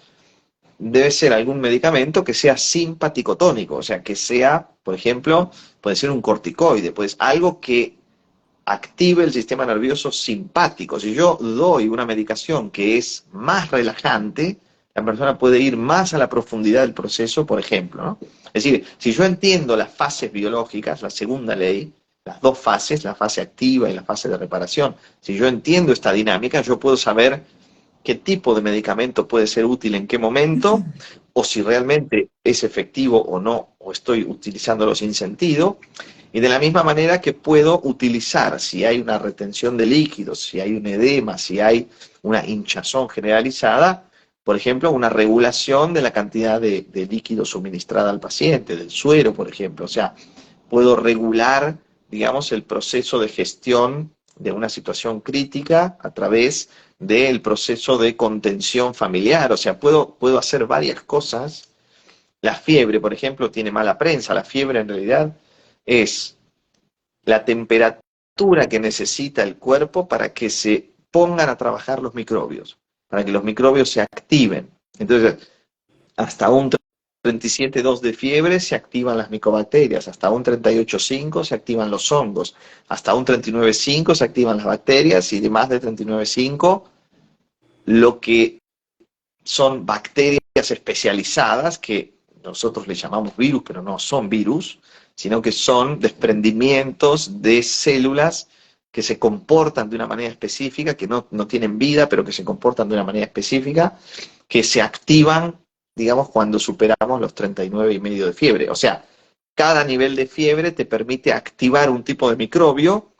debe ser algún medicamento que sea simpaticotónico, o sea, que sea, por ejemplo, puede ser un corticoide, pues algo que active el sistema nervioso simpático. Si yo doy una medicación que es más relajante, la persona puede ir más a la profundidad del proceso, por ejemplo, ¿no? Es decir, si yo entiendo las fases biológicas, la segunda ley, las 2 fases, la fase activa y la fase de reparación, si yo entiendo esta dinámica, yo puedo saber qué tipo de medicamento puede ser útil en qué momento, o si realmente es efectivo o no, o estoy utilizándolo sin sentido. Y de la misma manera que puedo utilizar, si hay una retención de líquidos, si hay un edema, si hay una hinchazón generalizada, por ejemplo, una regulación de la cantidad de líquido suministrada al paciente, del suero, por ejemplo. O sea, puedo regular, digamos, el proceso de gestión de una situación crítica a través del proceso de contención familiar. O sea, puedo hacer varias cosas. La fiebre, por ejemplo, tiene mala prensa. La fiebre, en realidad, es la temperatura que necesita el cuerpo para que se pongan a trabajar los microbios, para que los microbios se activen. Entonces, hasta un 37,2 de fiebre se activan las micobacterias, hasta un 38,5 se activan los hongos, hasta un 39,5 se activan las bacterias, y de más de 39,5 lo que son bacterias especializadas, que nosotros le llamamos virus, pero no son virus, sino que son desprendimientos de células que se comportan de una manera específica, que no tienen vida, pero que se comportan de una manera específica, que se activan, digamos, cuando superamos los 39,5 de fiebre. O sea, cada nivel de fiebre te permite activar un tipo de microbio,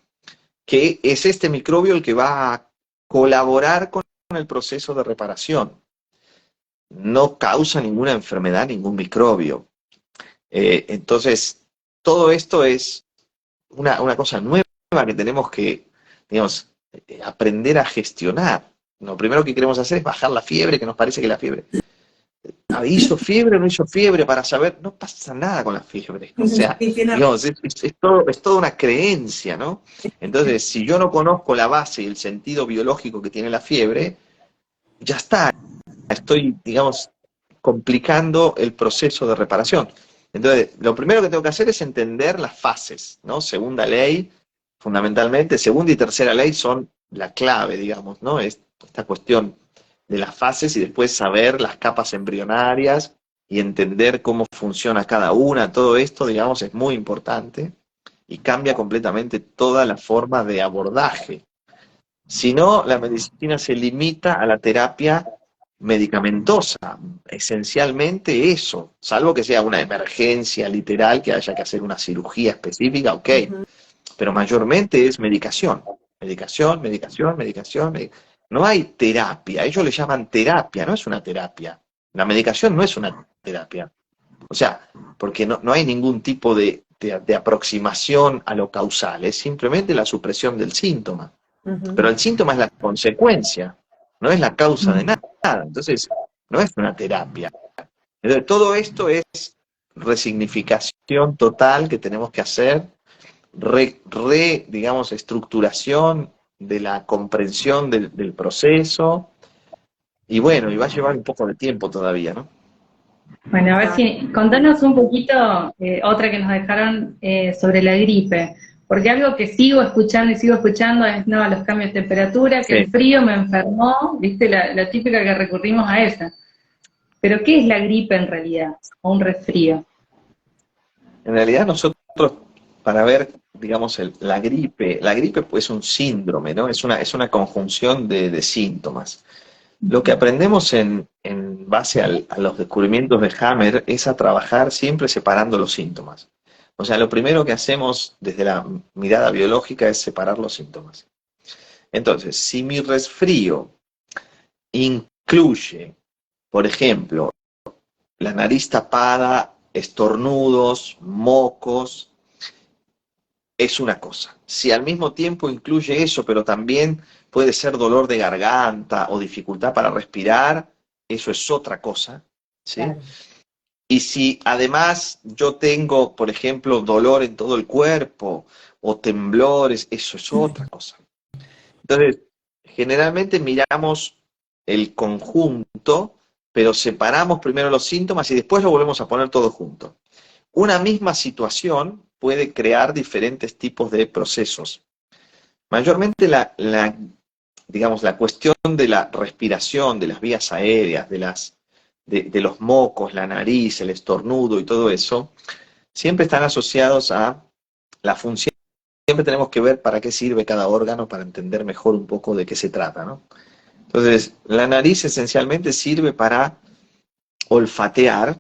que es este microbio el que va a colaborar con el proceso de reparación. No causa ninguna enfermedad, ningún microbio. Entonces, todo esto es una cosa nueva que tenemos que, digamos, aprender a gestionar. Lo primero que queremos hacer es bajar la fiebre, que nos parece que la fiebre... ¿Hizo fiebre o no hizo fiebre? Para saber, no pasa nada con la fiebre. O sea, digamos, es toda una creencia, ¿no? Entonces, si yo no conozco la base y el sentido biológico que tiene la fiebre, ya está. Estoy, digamos, complicando el proceso de reparación. Entonces, lo primero que tengo que hacer es entender las fases, ¿no? Segunda ley, fundamentalmente, segunda y tercera ley son la clave, digamos, ¿no? Esta cuestión de las fases, y después saber las capas embrionarias y entender cómo funciona cada una. Todo esto, digamos, es muy importante y cambia completamente toda la forma de abordaje. Si no, la medicina se limita a la terapia medicamentosa, esencialmente eso, salvo que sea una emergencia literal, que haya que hacer una cirugía específica, ok, pero mayormente es medicación, medicación, medicación, medicación. No hay terapia, ellos le llaman terapia, no es una terapia. La medicación no es una terapia. O sea, porque no hay ningún tipo de aproximación a lo causal, es simplemente la supresión del síntoma. Pero el síntoma es la consecuencia, no es la causa de nada. Entonces, no es una terapia. Entonces, todo esto es resignificación total que tenemos que hacer, digamos, estructuración de la comprensión del proceso, y bueno, y va a llevar un poco de tiempo todavía, ¿no? Bueno, a ver si, contanos un poquito, otra que nos dejaron sobre la gripe, porque algo que sigo escuchando es, no, los cambios de temperatura, que el frío me enfermó, viste, la típica que recurrimos a esa. Pero ¿qué es la gripe en realidad? O un resfrío. En realidad nosotros, para ver, digamos, la gripe pues, es un síndrome, ¿no? Es una conjunción de síntomas. Lo que aprendemos en base a los descubrimientos de Hammer es a trabajar siempre separando los síntomas. O sea, lo primero que hacemos desde la mirada biológica es separar los síntomas. Entonces, si mi resfrío incluye, por ejemplo, la nariz tapada, estornudos, mocos, es una cosa. Si al mismo tiempo incluye eso, pero también puede ser dolor de garganta o dificultad para respirar, eso es otra cosa, ¿sí? Claro. Y si además yo tengo, por ejemplo, dolor en todo el cuerpo o temblores, eso es otra cosa. Entonces, generalmente miramos el conjunto, pero separamos primero los síntomas y después lo volvemos a poner todo junto. Una misma situación puede crear diferentes tipos de procesos. Mayormente digamos, la cuestión de la respiración, de las vías aéreas, de los mocos, la nariz, el estornudo y todo eso, siempre están asociados a la función. Siempre tenemos que ver para qué sirve cada órgano para entender mejor un poco de qué se trata, ¿no? Entonces, la nariz esencialmente sirve para olfatear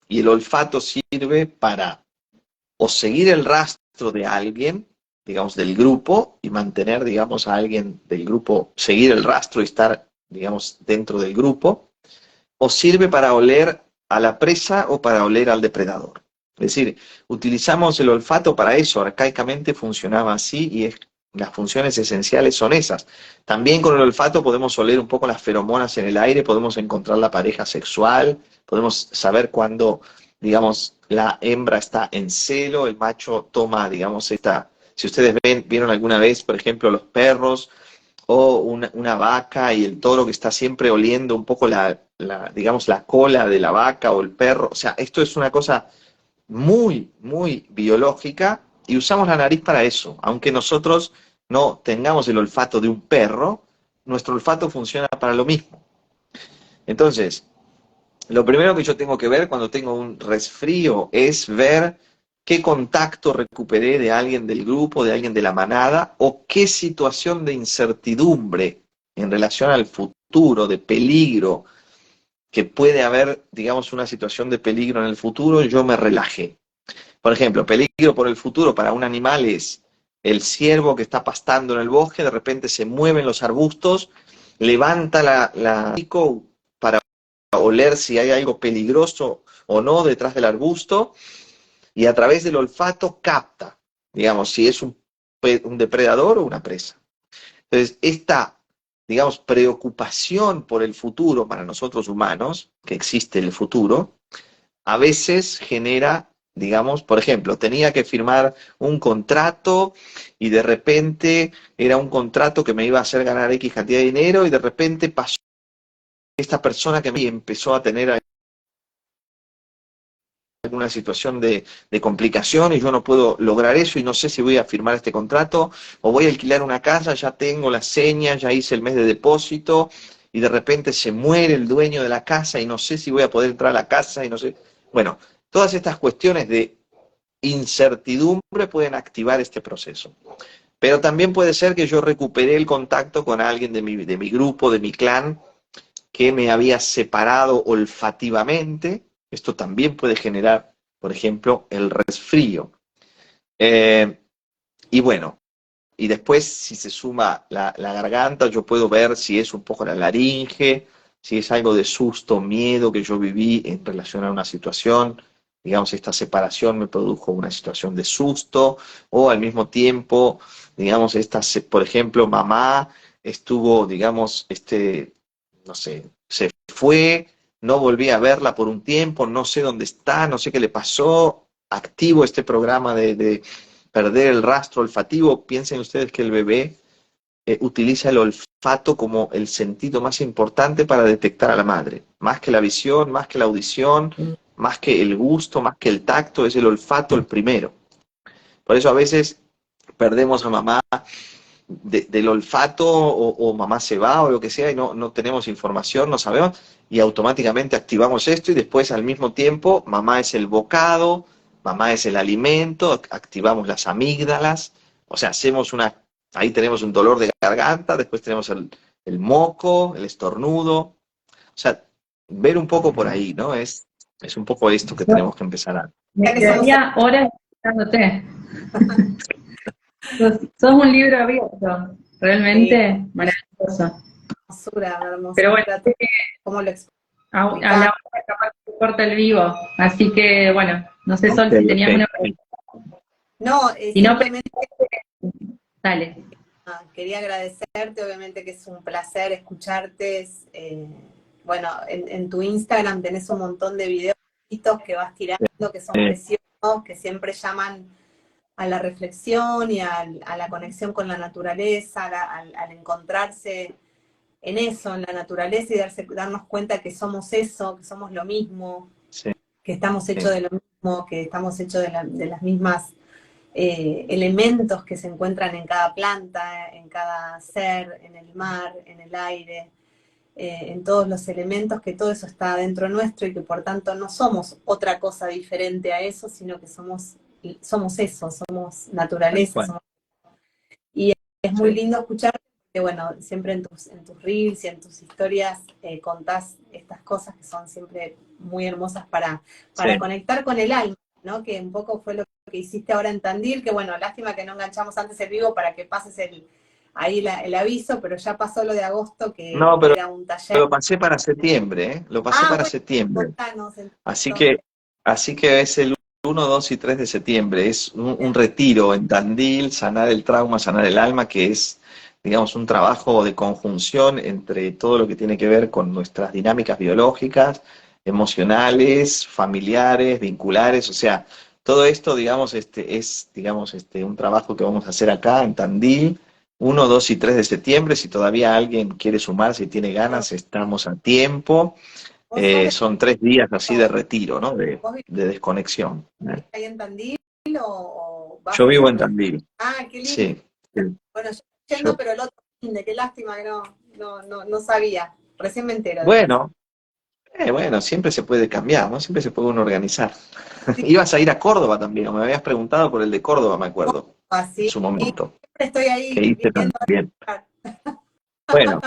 y el olfato sirve para o seguir el rastro de alguien, digamos, del grupo, y mantener, digamos, a alguien del grupo, seguir el rastro y estar, digamos, dentro del grupo, o sirve para oler a la presa o para oler al depredador. Es decir, utilizamos el olfato para eso, arcaicamente funcionaba así y las funciones esenciales son esas. También con el olfato podemos oler un poco las feromonas en el aire, podemos encontrar la pareja sexual, podemos saber cuándo, digamos, la hembra está en celo, el macho toma, digamos, si ustedes vieron alguna vez, por ejemplo, los perros o una vaca y el toro que está siempre oliendo un poco digamos, la cola de la vaca o el perro, o sea, esto es una cosa muy, muy biológica y usamos la nariz para eso. Aunque nosotros no tengamos el olfato de un perro, nuestro olfato funciona para lo mismo. Entonces, lo primero que yo tengo que ver cuando tengo un resfrío es ver qué contacto recuperé de alguien del grupo, de alguien de la manada, o qué situación de incertidumbre en relación al futuro, de peligro, que puede haber, digamos, una situación de peligro en el futuro, yo me relajé. Por ejemplo, peligro por el futuro para un animal es el ciervo que está pastando en el bosque, de repente se mueven los arbustos, levanta la pico para oler si hay algo peligroso o no detrás del arbusto, y a través del olfato capta, digamos, si es un depredador o una presa. Entonces, esta, digamos, preocupación por el futuro para nosotros humanos, que existe el futuro, a veces genera, digamos, por ejemplo, tenía que firmar un contrato y de repente era un contrato que me iba a hacer ganar X cantidad de dinero y de repente pasó esta persona que me empezó a tener alguna situación de complicación y yo no puedo lograr eso y no sé si voy a firmar este contrato o voy a alquilar una casa, ya tengo las señas, ya hice el mes de depósito y de repente se muere el dueño de la casa y no sé si voy a poder entrar a la casa y no sé. Bueno, todas estas cuestiones de incertidumbre pueden activar este proceso. Pero también puede ser que yo recuperé el contacto con alguien de mi grupo, de mi clan, que me había separado olfativamente. Esto también puede generar, por ejemplo, el resfrío. Y bueno, y después si se suma la garganta, yo puedo ver si es un poco la laringe, si es algo de susto, miedo que yo viví en relación a una situación. Digamos, esta separación me produjo una situación de susto, o al mismo tiempo, digamos, por ejemplo, mamá estuvo, digamos, no sé, se fue, no volví a verla por un tiempo, no sé dónde está, no sé qué le pasó, activo este programa de perder el rastro olfativo. Piensen ustedes que el bebé utiliza el olfato como el sentido más importante para detectar a la madre, más que la visión, más que la audición, más que el gusto, más que el tacto, es el olfato el primero. Por eso a veces perdemos a mamá del olfato o mamá se va o lo que sea y no tenemos información, no sabemos, y automáticamente activamos esto y después al mismo tiempo mamá es el bocado, mamá es el alimento, activamos las amígdalas, o sea, ahí tenemos un dolor de garganta, después tenemos el moco, el estornudo, o sea, ver un poco por ahí, ¿no? Es un poco esto que tenemos que empezar a... Me quedaría horas escuchándote. Sos un libro abierto, realmente Sí. maravilloso. Hermosura, Pero bueno, sé que ¿cómo lo a la explicás? hora capaz se corta el vivo, así que bueno, no sé, Sol, si tenías una Sí. No, si no, simplemente dale. quería agradecerte, obviamente que es un placer escucharte. Bueno, en tu Instagram tenés un montón de videos que vas tirando, que son preciosos, que siempre llaman a la reflexión y a la conexión con la naturaleza, al encontrarse en eso, en la naturaleza y darnos cuenta que somos eso, que somos lo mismo, Sí. que estamos hechos de lo mismo, que estamos hechos de las mismas elementos que se encuentran en cada planta, en cada ser, en el mar, en el aire, en todos los elementos, que todo eso está dentro nuestro y que por tanto no somos otra cosa diferente a eso, sino que somos eso, somos naturaleza. Y es muy lindo escuchar que, bueno, siempre en tus reels y en tus historias contás estas cosas que son siempre muy hermosas para conectar con el alma, ¿no? Que un poco fue lo que hiciste ahora en Tandil, que bueno, lástima que no enganchamos antes el vivo para que pases ahí el aviso, pero ya pasó lo de agosto, que No, pero era un taller. lo pasé para septiembre, ¿eh? Lo pasé para Bueno, septiembre. contanos, Así que es el 1, 2 y 3 de septiembre. Es un retiro en Tandil, sanar el trauma, sanar el alma, que es, digamos, un trabajo de conjunción entre todo lo que tiene que ver con nuestras dinámicas biológicas, emocionales, familiares, vinculares, o sea, todo esto, digamos, un trabajo que vamos a hacer acá en Tandil, 1, 2 y 3 de septiembre. Si todavía alguien quiere sumarse y tiene ganas, estamos a tiempo. Son 3 días así de retiro, ¿no? De desconexión. ¿Vivís ahí en Tandil o vas Yo a vivo hacer en una... Tandil. Ah, qué lindo. Sí. Bueno, yo yendo, pero el otro fin de qué lástima que no sabía. Recién me entero de eso. Bueno, siempre se puede cambiar, ¿no? Siempre se puede uno organizar. Ibas a ir a Córdoba también, o me habías preguntado por el de Córdoba, me acuerdo, en Así, su momento, siempre estoy que ahí hice viendo. también. Bueno,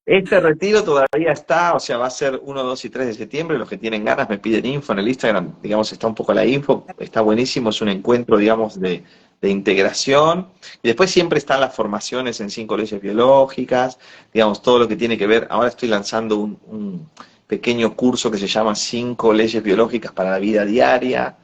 este retiro todavía está, o sea, va a ser 1, 2 y 3 de septiembre. Los que tienen ganas me piden info en el Instagram, digamos, está un poco la info, está buenísimo, es un encuentro, digamos, de integración. Y después siempre están las formaciones en 5 leyes biológicas, digamos, todo lo que tiene que ver. Ahora estoy lanzando un pequeño curso que se llama 5 leyes biológicas para la vida diaria,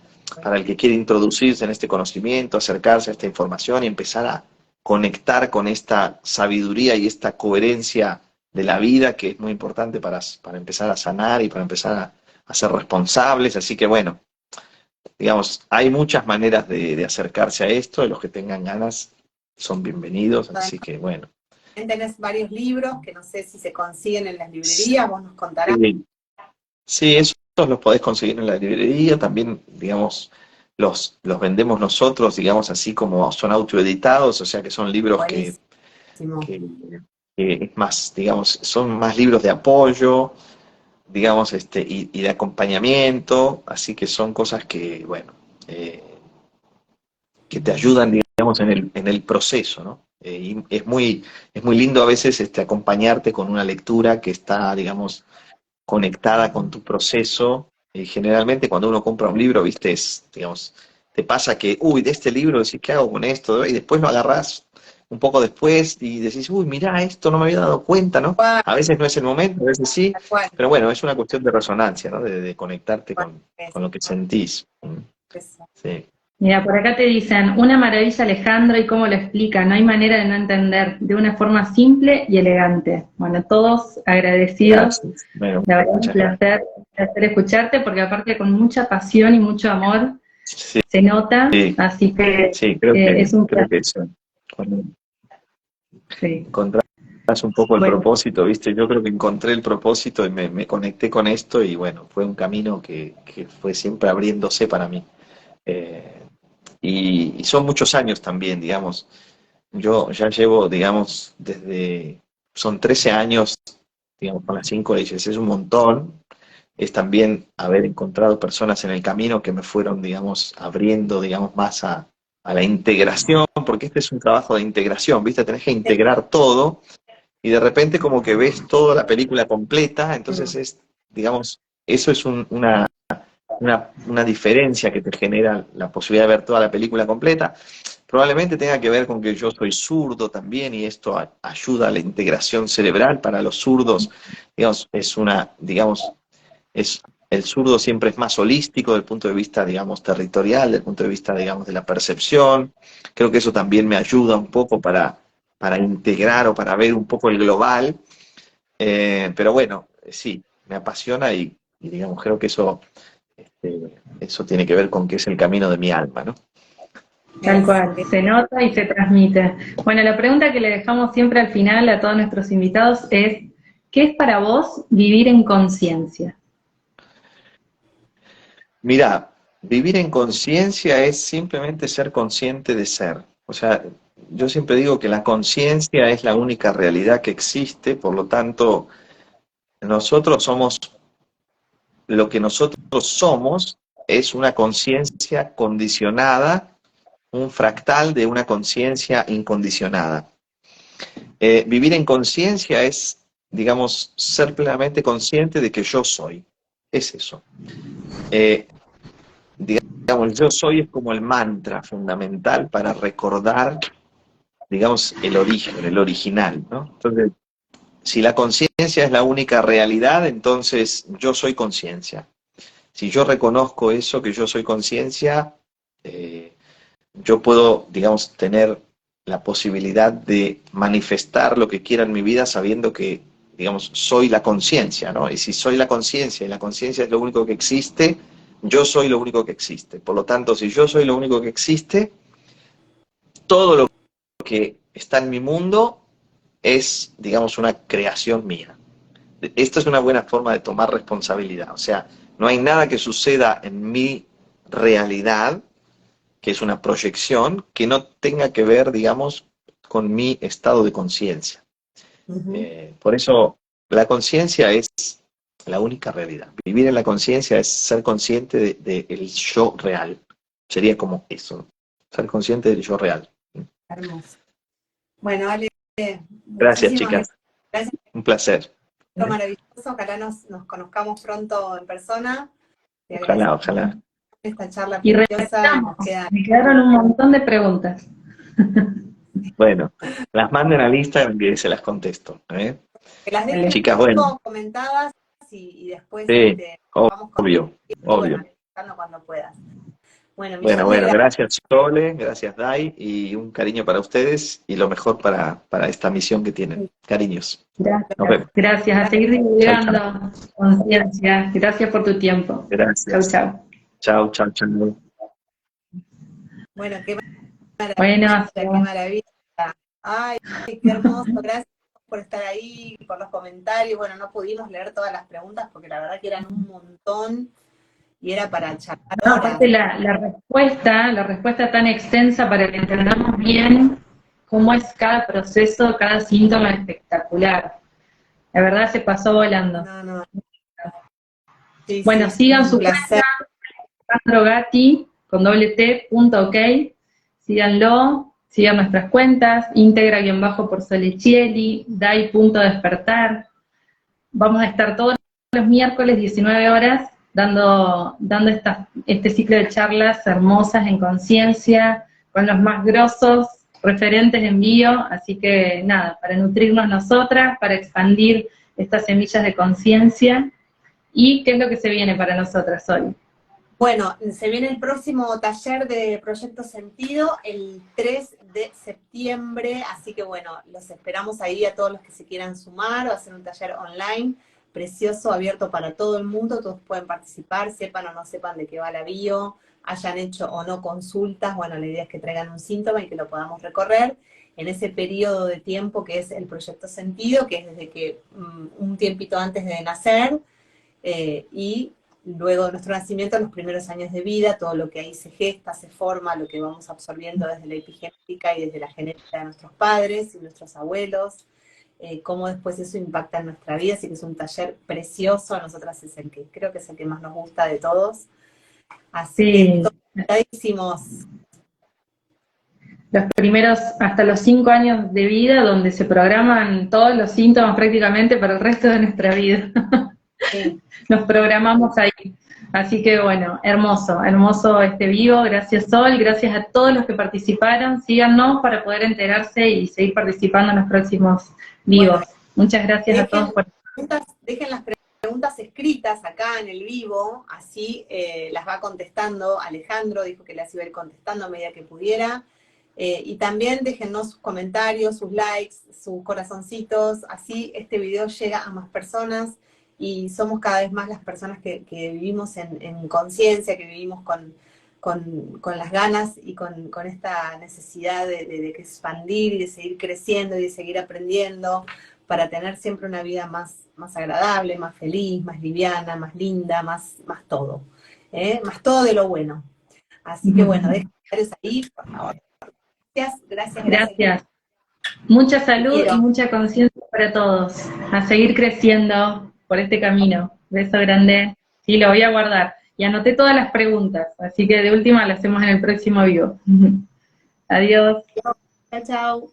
para el que quiere introducirse en este conocimiento, acercarse a esta información y empezar a conectar con esta sabiduría y esta coherencia de la vida, que es muy importante para empezar a sanar y para empezar a ser responsables. Así que bueno, digamos, hay muchas maneras de acercarse a esto, y los que tengan ganas son bienvenidos, así que bueno. Tenés varios libros que no sé si se consiguen en las librerías, vos nos contarás. Sí, esos los podés conseguir en la librería, también, digamos, los vendemos nosotros, digamos, así como son autoeditados, o sea que son libros que es más, digamos, son más libros de apoyo, digamos, y de acompañamiento, así que son cosas que, bueno, que te ayudan, digamos, en el proceso, ¿no? Y es muy lindo a veces acompañarte con una lectura que está, digamos, conectada con tu proceso. Y generalmente cuando uno compra un libro, viste, digamos, te pasa que, uy, de este libro decís, ¿qué hago con esto? Y después lo agarrás un poco después y decís, uy, mirá, esto no me había dado cuenta, ¿no? A veces no es el momento, a veces sí, pero bueno, es una cuestión de resonancia, ¿no? De conectarte con lo que sentís. Sí. Mira, por acá te dicen, una maravilla Alejandro, y cómo lo explica, no hay manera de no entender, de una forma simple y elegante. Bueno, todos agradecidos. Bueno, La verdad es un placer escucharte, porque aparte con mucha pasión y mucho amor se nota, así que, creo que es un placer. que eso. Encontrás un poco el propósito, ¿viste? Yo creo que encontré el propósito y me conecté con esto, y bueno, fue un camino que fue siempre abriéndose para mí. Y son muchos años también, digamos. yo ya llevo, digamos, son 13 años, digamos, con las 5 leyes, es un montón. Es también haber encontrado personas en el camino que me fueron, digamos, abriendo, digamos, más a la integración, porque este es un trabajo de integración, ¿viste? Tenés que integrar todo y de repente como que ves toda la película completa, entonces es, digamos, eso es una diferencia que te genera la posibilidad de ver toda la película completa. Probablemente tenga que ver con que yo soy zurdo también y esto ayuda a la integración cerebral para los zurdos. Digamos, es, el zurdo siempre es más holístico desde el punto de vista, digamos, territorial, desde el punto de vista, digamos, de la percepción. Creo que eso también me ayuda un poco para integrar o para ver un poco el global. Pero bueno, sí, me apasiona y digamos, creo que eso tiene que ver con que es el camino de mi alma, ¿no? Tal cual, se nota y se transmite. Bueno, la pregunta que le dejamos siempre al final a todos nuestros invitados es, ¿qué es para vos vivir en conciencia? Mira, vivir en conciencia es simplemente ser consciente de ser. O sea, yo siempre digo que la conciencia es la única realidad que existe, por lo tanto, nosotros somos, lo que nosotros somos es una conciencia condicionada, un fractal de una conciencia incondicionada. Vivir en conciencia es, digamos, ser plenamente consciente de que yo soy. Es eso. Eh, digamos, yo soy es como el mantra fundamental para recordar, digamos, el origen, el original, ¿no? Entonces, si la conciencia es la única realidad, entonces yo soy conciencia. Si yo reconozco eso, que yo soy conciencia, yo puedo, digamos, tener la posibilidad de manifestar lo que quiera en mi vida sabiendo que, digamos, soy la conciencia, ¿no? Y si soy la conciencia y la conciencia es lo único que existe, yo soy lo único que existe. Por lo tanto, si yo soy lo único que existe, todo lo que está en mi mundo es, digamos, una creación mía. Esta es una buena forma de tomar responsabilidad. O sea, no hay nada que suceda en mi realidad, que es una proyección, que no tenga que ver, digamos, con mi estado de conciencia. Por eso, la conciencia es la única realidad. Vivir en la conciencia es ser consciente del yo real. Sería como eso, ¿no? Ser consciente del yo real. Hermoso. Bueno, Ale, Gracias, muchísimas chicas. gracias. Un placer. Maravilloso. Ojalá nos conozcamos pronto en persona. Te Ojalá, agradezco ojalá. esta charla Y preciosa. repitamos, me quedaron un montón de preguntas. Bueno, las manden al Instagram y se las contesto. ¿Eh? Que las Vale. dejen Chicas, bueno, comentadas y después sí, vamos con obvio, bueno, obvio. cuando puedas. Bueno, Bueno, millón de bueno, gracias. gracias Sole, gracias Dai, y un cariño para ustedes y lo mejor para esta misión que tienen. Cariños. Nos Gracias, vemos. gracias. A seguir Chau, chau. divulgando conciencia. Gracias por tu tiempo. Chau, Gracias. chau. Chau, chau, chau. Bueno, qué Bueno, maravilla, qué maravilla. Ay, qué hermoso. Gracias por estar ahí, por los comentarios. Bueno, no pudimos leer todas las preguntas porque la verdad que eran un montón y era para charlar no, horas. aparte la respuesta tan extensa para que entendamos bien cómo es cada proceso, cada síntoma espectacular. La verdad se pasó volando. No. Sí, Bueno, sí, sigan un su placer. cuenta, Alejandro Gatti, con doble T, punto ok. Síganlo, sigan nuestras cuentas, íntegra-bajo por Solechieli, dai.despertar. Vamos a estar todos los miércoles 19 horas dando este ciclo de charlas hermosas en conciencia, con los más grosos referentes en bio, así que nada, para nutrirnos nosotras, para expandir estas semillas de conciencia. ¿Y qué es lo que se viene para nosotras hoy? Bueno, se viene el próximo taller de Proyecto Sentido el 3 de septiembre, así que bueno, los esperamos ahí a todos los que se quieran sumar. Va a ser un taller online, precioso, abierto para todo el mundo, todos pueden participar, sepan o no sepan de qué va la bio, hayan hecho o no consultas. Bueno, la idea es que traigan un síntoma y que lo podamos recorrer en ese periodo de tiempo que es el Proyecto Sentido, que es desde que un tiempito antes de nacer, y luego de nuestro nacimiento, los primeros años de vida, todo lo que ahí se gesta, se forma, lo que vamos absorbiendo desde la epigenética y desde la genética de nuestros padres y nuestros abuelos, cómo después eso impacta en nuestra vida, así que es un taller precioso, a nosotras es el que, creo que es el que más nos gusta de todos. Así que todos invitadísimos. Los primeros, hasta los 5 años de vida, donde se programan todos los síntomas prácticamente para el resto de nuestra vida. Sí. Nos programamos ahí. Así que bueno, hermoso, hermoso este vivo. Gracias Sol, gracias a todos los que participaron. Síganos para poder enterarse y seguir participando en los próximos vivos. Bueno, muchas gracias a todos por... Dejen las preguntas escritas acá en el vivo, así las va contestando Alejandro, dijo que las iba a ir contestando a medida que pudiera. Y también déjennos sus comentarios, sus likes, sus corazoncitos, así este video llega a más personas y somos cada vez más las personas que vivimos en conciencia, que vivimos con las ganas y con esta necesidad de expandir y de seguir creciendo y de seguir aprendiendo para tener siempre una vida más agradable, más feliz, más liviana, más linda, más todo, más todo de lo bueno. Así que bueno, dejen comentarios ahí, por favor. Gracias. Mucha salud y mucha conciencia para todos. A seguir creciendo por este camino. Beso grande. Sí, lo voy a guardar. Y anoté todas las preguntas, así que de última las hacemos en el próximo vivo. Adiós. Chao, chao.